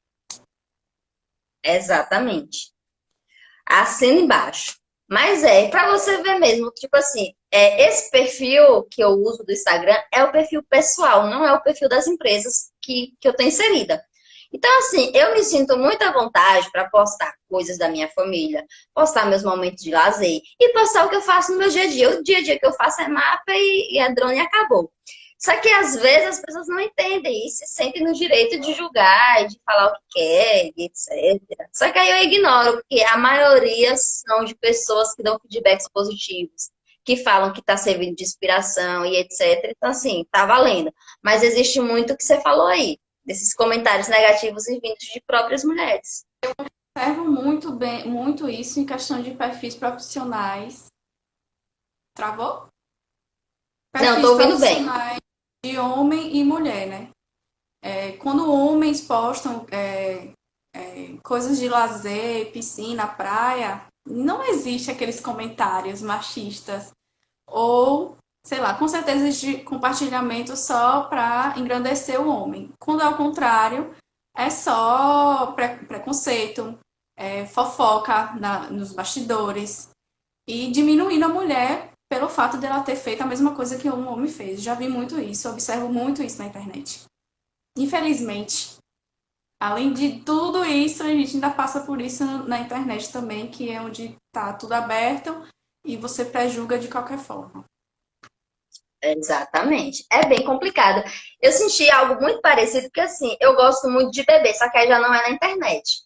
Exatamente. Assina embaixo. Mas pra você ver mesmo, tipo assim, esse perfil que eu uso do Instagram é o perfil pessoal, não é o perfil das empresas que eu tenho inserida. Então, assim, eu me sinto muito à vontade para postar coisas da minha família, postar meus momentos de lazer e postar o que eu faço no meu dia a dia. O dia a dia que eu faço é mapa e é drone e acabou. Só que às vezes as pessoas não entendem e se sentem no direito de julgar, de falar o que quer, e etc. Só que aí eu ignoro, porque a maioria são de pessoas que dão feedbacks positivos, que falam que está servindo de inspiração e etc. Então, assim, tá valendo. Mas existe muito o que você falou aí, desses comentários negativos e vindos de próprias mulheres. Observo muito bem, muito isso em questão de perfis profissionais. Travou? Não, tô Perfis ouvindo bem. profissionais de homem e mulher, né? Quando homens postam coisas de lazer, piscina, praia, não existe aqueles comentários machistas ou, sei lá, com certeza de compartilhamento só para engrandecer o homem. Quando é o contrário, é só preconceito, fofoca nos bastidores e diminuindo a mulher pelo fato dela ter feito a mesma coisa que um homem fez. Já vi muito isso, observo muito isso na internet. Infelizmente, além de tudo isso, a gente ainda passa por isso na internet também, que é onde tá tudo aberto e você pré-julga de qualquer forma. Exatamente. É bem complicado. Eu senti algo muito parecido, porque assim, eu gosto muito de beber, só que aí já não é na internet.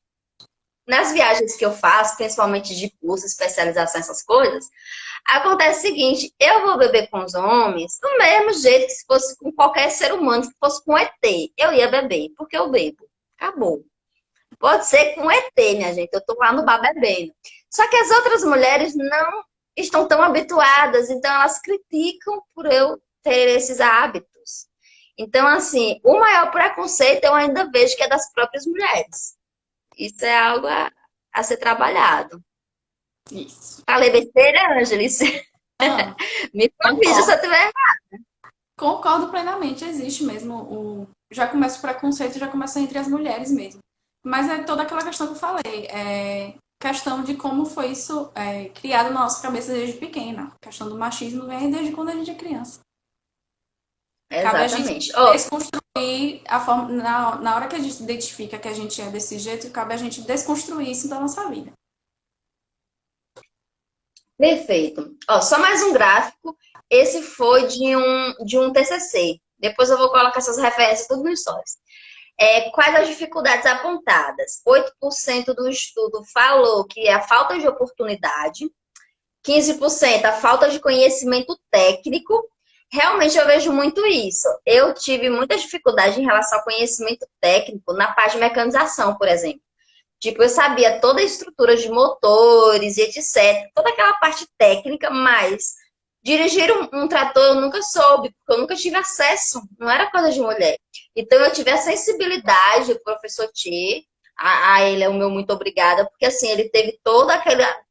Nas viagens que eu faço, principalmente de curso, especialização, essas coisas, acontece o seguinte, eu vou beber com os homens do mesmo jeito que se fosse com qualquer ser humano, se fosse com ET. Eu ia beber, porque eu bebo. Acabou. Pode ser com ET, minha gente. Eu tô lá no bar bebendo. Só que as outras mulheres não estão tão habituadas, então elas criticam por eu ter esses hábitos. Então, assim, o maior preconceito eu ainda vejo que é das próprias mulheres. Isso é algo a ser trabalhado. Isso. Falei besteira, Ângeles? Ah, Me corrija se eu concordo. tiver. Concordo plenamente, existe mesmo já começa o preconceito, já começa entre as mulheres mesmo. Mas é toda aquela questão que eu falei, questão de como foi isso criado na nossa cabeça desde pequena. A questão do machismo vem desde quando a gente é criança. Cabe a gente Exatamente. Oh, desconstruir a forma, na hora que a gente identifica que a gente é desse jeito, cabe a gente desconstruir isso da nossa vida. perfeito. Ó, só mais um gráfico. Esse foi de um TCC. Depois eu vou colocar essas referências tudo no Stories. Quais as dificuldades apontadas? 8% do estudo falou que é a falta de oportunidade, 15% a falta de conhecimento técnico. Realmente eu vejo muito isso. Eu tive muita dificuldade em relação ao conhecimento técnico na parte de mecanização, por exemplo. Tipo, eu sabia toda a estrutura de motores e etc, toda aquela parte técnica, mas dirigir um trator eu nunca soube, porque eu nunca tive acesso, não era coisa de mulher. Então eu tive a sensibilidade do professor T, a ele é o meu muito obrigada, porque assim, ele teve toda aquela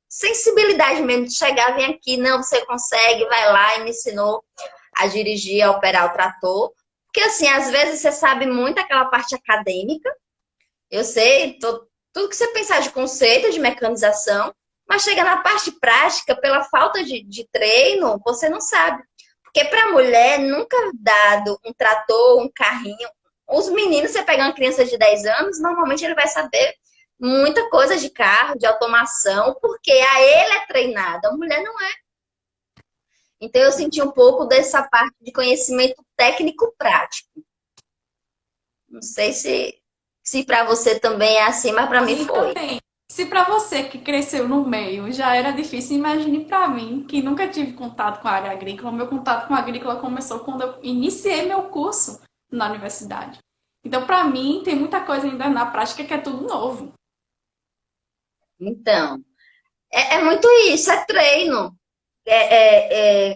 sensibilidade mesmo de chegar, vem aqui, não, você consegue, vai lá e me ensinou a dirigir, a operar o trator. Porque assim, às vezes você sabe muito aquela parte acadêmica, eu sei tudo que você pensar de conceito de mecanização, mas chega na parte prática, pela falta de treino, você não sabe. Porque para mulher, nunca dado um trator, um carrinho. Os meninos, você pegar uma criança de 10 anos, normalmente ele vai saber muita coisa de carro, de automação, porque a ele é treinado, a mulher não é. Então eu senti um pouco dessa parte de conhecimento técnico prático. Não sei se para você também é assim, mas para mim E foi. também, se para você que cresceu no meio já era difícil, imagine para mim, que nunca tive contato com a área agrícola. Meu contato com a agrícola começou quando eu iniciei meu curso na universidade. Então, para mim, tem muita coisa ainda na prática que é tudo novo. Então, é muito isso, é treino.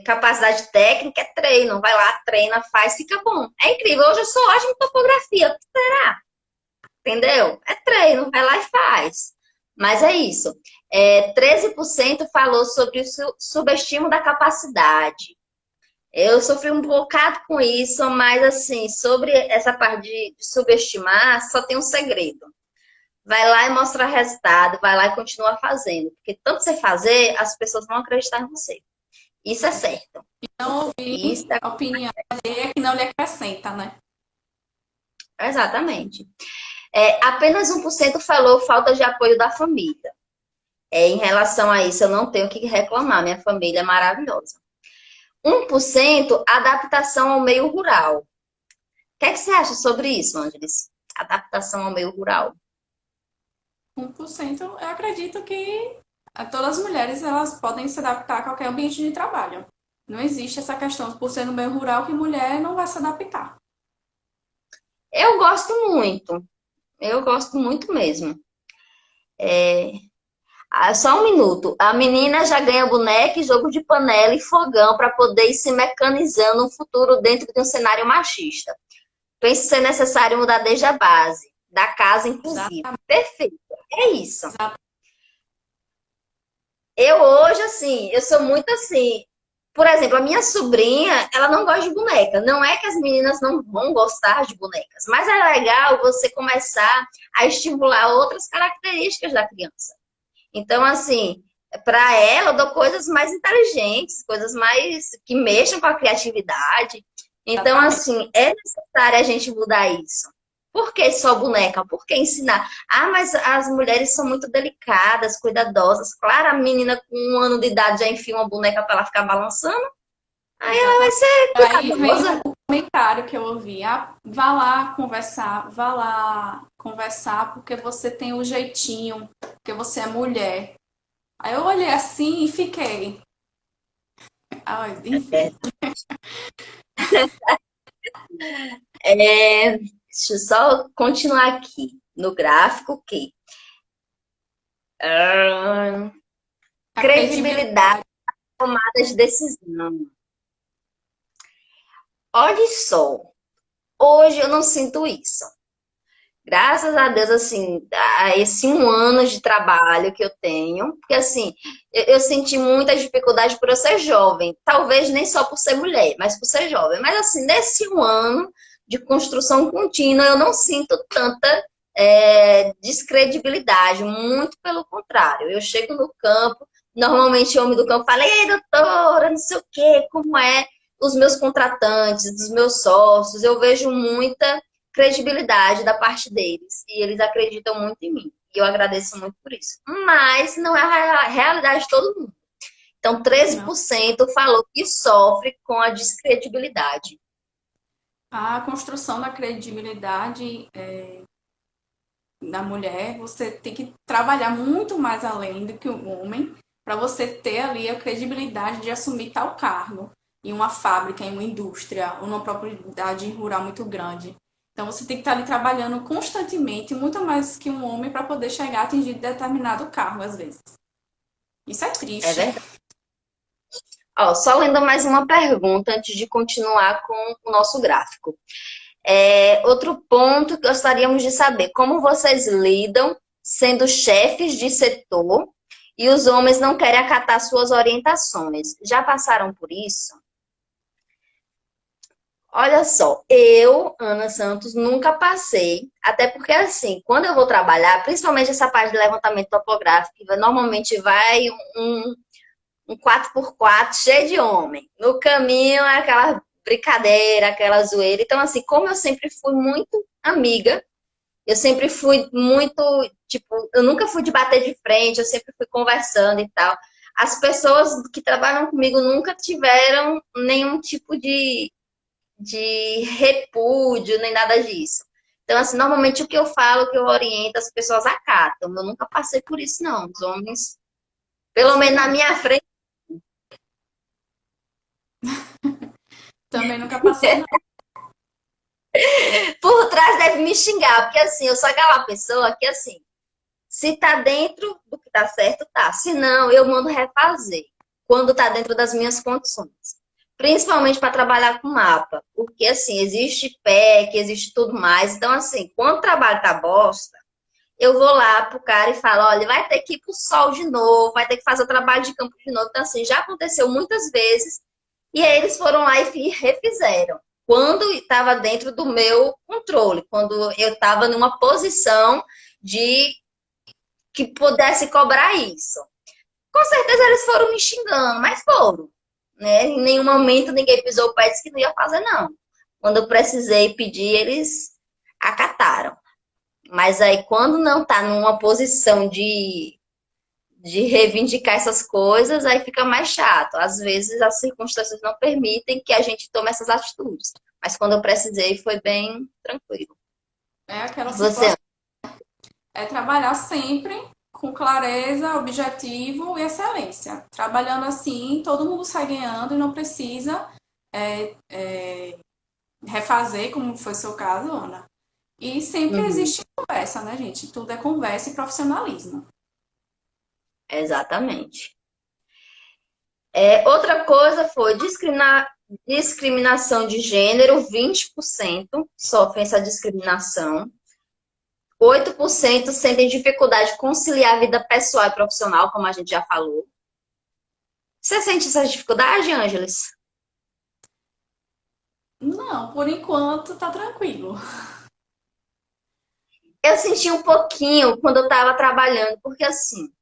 capacidade técnica, é treino. Vai lá, treina, faz, fica bom. É incrível. Hoje eu sou ótima em topografia. Será? Entendeu? É treino, vai lá e faz. Mas é isso. 13% falou sobre o subestímulo da capacidade. Eu sofri um bocado com isso, mas assim, sobre essa parte de subestimar, só tem um segredo. Vai lá e mostra resultado, vai lá e continua fazendo. Porque tanto você fazer, as pessoas vão acreditar em você. Isso é certo. Não Isso ouvir a opinião alheia que não lhe acrescenta, né? exatamente. Apenas 1% falou falta de apoio da família. Em relação a isso, eu não tenho o que reclamar. Minha família é maravilhosa. 1% adaptação ao meio rural. O que é que você acha sobre isso, Ângeles? Adaptação ao meio rural. 1%, eu acredito que todas as mulheres elas podem se adaptar a qualquer ambiente de trabalho. Não existe essa questão, por ser no meio rural, que mulher não vai se adaptar. Eu gosto muito. Eu gosto muito mesmo. Só um minuto. A menina já ganha boneca, jogo de panela e fogão para poder ir se mecanizando no futuro dentro de um cenário machista. Penso ser necessário mudar desde a base, da casa, inclusive. Exatamente. Perfeito. É isso. Eu hoje, assim, eu sou muito assim. Por exemplo, a minha sobrinha, ela não gosta de boneca. Não é que as meninas não vão gostar de bonecas, mas é legal você começar a estimular outras características da criança. Então, assim, para ela, eu dou coisas mais inteligentes, coisas mais que mexam com a criatividade. Então, Exatamente. assim, é necessário a gente mudar isso. Por que só boneca? Por que ensinar? Ah, mas as mulheres são muito delicadas, cuidadosas. Claro, a menina com 1 ano de idade já enfia uma boneca para ela ficar balançando. Aí ela vai Exatamente. ser Aí vem cuidadosa. o comentário que eu ouvi. Ah, vá lá conversar, porque você tem o jeitinho, porque você é mulher. Aí eu olhei assim e fiquei. Enfim. Deixa eu só continuar aqui no gráfico que A credibilidade credibilidade. na tomada de decisão. Olha só, hoje eu não sinto isso. Graças a Deus, assim, a esse 1 ano de trabalho que eu tenho, porque assim, eu senti muita dificuldade por eu ser jovem, talvez nem só por ser mulher, mas por ser jovem. Mas assim, nesse 1 ano de construção contínua, eu não sinto tanta descredibilidade, muito pelo contrário. Eu chego no campo, normalmente o homem do campo fala, ei, doutora, não sei o quê, como é? Os meus contratantes, os meus sócios, eu vejo muita credibilidade da parte deles. E eles acreditam muito em mim. E eu agradeço muito por isso. Mas não é a realidade de todo mundo. Então, Não. 13% falou que sofre com a descredibilidade. A construção da credibilidade da mulher, você tem que trabalhar muito mais além do que o homem para você ter ali a credibilidade de assumir tal cargo em uma fábrica, em uma indústria ou numa propriedade rural muito grande. Então você tem que estar ali trabalhando constantemente, muito mais que um homem, para poder chegar a atingir determinado cargo, às vezes. Isso é É triste. verdade. Ó, só lendo mais uma pergunta antes de continuar com o nosso gráfico. Outro ponto que gostaríamos de saber: como vocês lidam sendo chefes de setor e os homens não querem acatar suas orientações? Já passaram por isso? Olha só, eu, Ana Santos, nunca passei, até porque assim, quando eu vou trabalhar, principalmente essa parte de levantamento topográfico, normalmente vai um 4x4 cheio de homem. No caminho é aquela brincadeira, aquela zoeira. Então, assim, como eu sempre fui muito amiga, eu sempre fui muito, tipo, eu nunca fui de bater de frente, eu sempre fui conversando e tal. As pessoas que trabalham comigo nunca tiveram nenhum tipo de repúdio, nem nada disso. Então, assim, normalmente o que eu falo, o que eu oriento, as pessoas acatam. Eu nunca passei por isso, não. Os homens, pelo menos na minha frente, Também nunca passei, não. por trás deve me xingar, porque assim, eu sou aquela pessoa que assim, se tá dentro do que tá certo, tá. Se não, eu mando refazer. quando está dentro das minhas condições. Principalmente para trabalhar com mapa. Porque, assim, existe PEC, existe tudo mais. Então, assim, quando o trabalho tá bosta, eu vou lá pro cara e falo, olha, vai ter que ir pro sol de novo, vai ter que fazer o trabalho de campo de novo. Então, assim, já aconteceu muitas vezes. E aí eles foram lá e refizeram. Quando estava dentro do meu controle, quando eu estava numa posição de que pudesse cobrar isso. Com certeza eles foram me xingando, mas foram. Né? Em nenhum momento ninguém pisou o pé e disse que não ia fazer, não. Quando eu precisei pedir, eles acataram. Mas aí, quando não está numa posição de reivindicar essas coisas, aí fica mais chato. Às vezes, as circunstâncias não permitem que a gente tome essas atitudes. Mas quando eu precisei, foi bem tranquilo. É aquela Você, situação, é trabalhar sempre com clareza, objetivo e excelência. Trabalhando assim, todo mundo sai ganhando e não precisa refazer, como foi o seu caso, Ana. E sempre uhum, existe conversa, né, gente? Tudo é conversa e profissionalismo. exatamente. Outra coisa foi discriminação de gênero, 20% sofrem essa discriminação. 8% sentem dificuldade de conciliar a vida pessoal e profissional, como a gente já falou. Você sente essa dificuldade, Ângeles? Não, por enquanto tá tranquilo. Eu senti um pouquinho quando eu estava trabalhando, porque assim,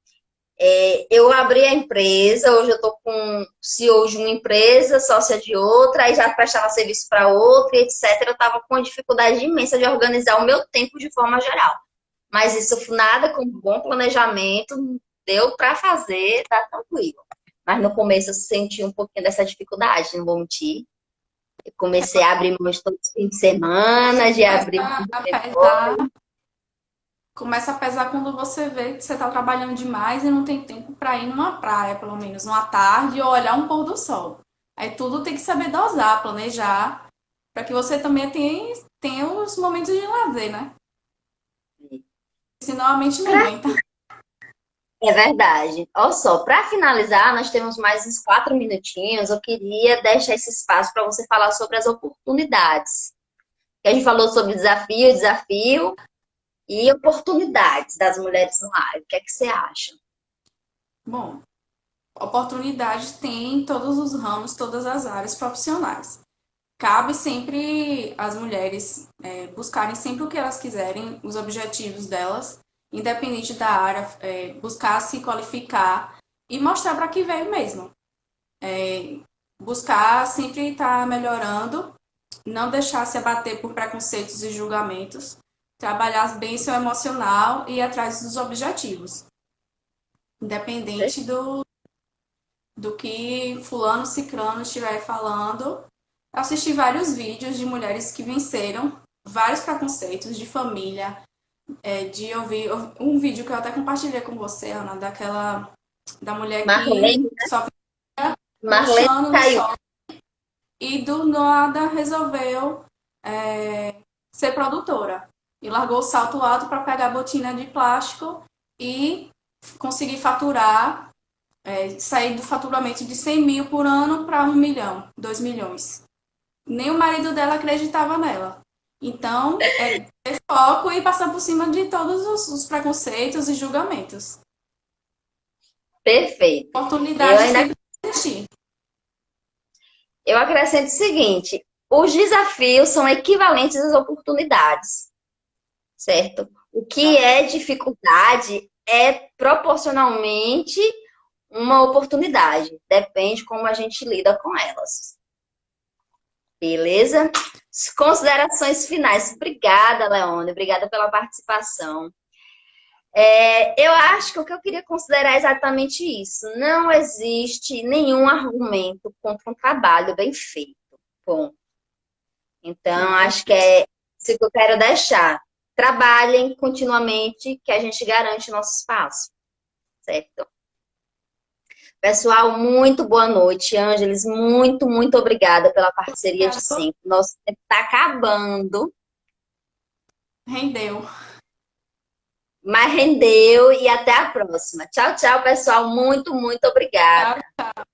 eu abri a empresa, hoje eu estou com CEO de uma empresa, sócia de outra, aí já prestava serviço para outra, etc. Eu estava com uma dificuldade imensa de organizar o meu tempo de forma geral. Mas isso nada com bom planejamento, deu para fazer, tá tranquilo. Mas no começo eu senti um pouquinho dessa dificuldade, não vou mentir. Eu comecei a abrir mãos todos os fins de semana, de abrir Começa a pesar, começa a pesar quando você vê que você está trabalhando demais e não tem tempo para ir numa praia, pelo menos uma tarde, ou olhar um pôr do sol. Aí tudo tem que saber dosar, planejar, para que você também tenha os momentos de lazer, né? Senão a mente não aguenta. É verdade. Olha só, para finalizar, nós temos mais uns 4 minutinhos. Eu queria deixar esse espaço para você falar sobre as oportunidades. A gente falou sobre desafio e oportunidades das mulheres no ar. O que é que você acha? Bom, oportunidade tem em todos os ramos, todas as áreas profissionais. Cabe sempre às mulheres buscarem sempre o que elas quiserem, os objetivos delas, independente da área, buscar se qualificar e mostrar para que veio mesmo. Buscar sempre estar melhorando, não deixar se abater por preconceitos e julgamentos, trabalhar bem seu emocional e ir atrás dos objetivos, independente do que fulano ciclano estiver falando. Assisti vários vídeos de mulheres que venceram vários preconceitos de família, de ouvir um vídeo que eu até compartilhei com você, Ana, da mulher que Marlene, só Marlene luxando no caiu. sol e do nada resolveu ser produtora e largou o salto alto para pegar a botina de plástico e conseguir faturar, sair do faturamento de 100 mil por ano para 1 milhão, 2 milhões. Nem o marido dela acreditava nela. Então, ter foco e passar por cima de todos os preconceitos e julgamentos. Perfeito. Eu Oportunidade ainda sempre existir. eu acrescento o seguinte: os desafios são equivalentes às oportunidades, certo? O que é dificuldade é proporcionalmente uma oportunidade. Depende como a gente lida com elas. Beleza? Considerações finais. Obrigada, Leone. Obrigada pela participação. Eu acho que o que eu queria considerar é exatamente isso. Não existe nenhum argumento contra um trabalho bem feito. Bom, então acho que é isso que eu quero deixar. Trabalhem continuamente, que a gente garante o nosso espaço, certo? Pessoal, muito boa noite. Ângeles, muito, muito obrigada pela parceria de sempre. Nosso tempo está acabando. Rendeu. Mas rendeu e até a próxima. Tchau, tchau, pessoal. Muito, muito obrigada. Tchau.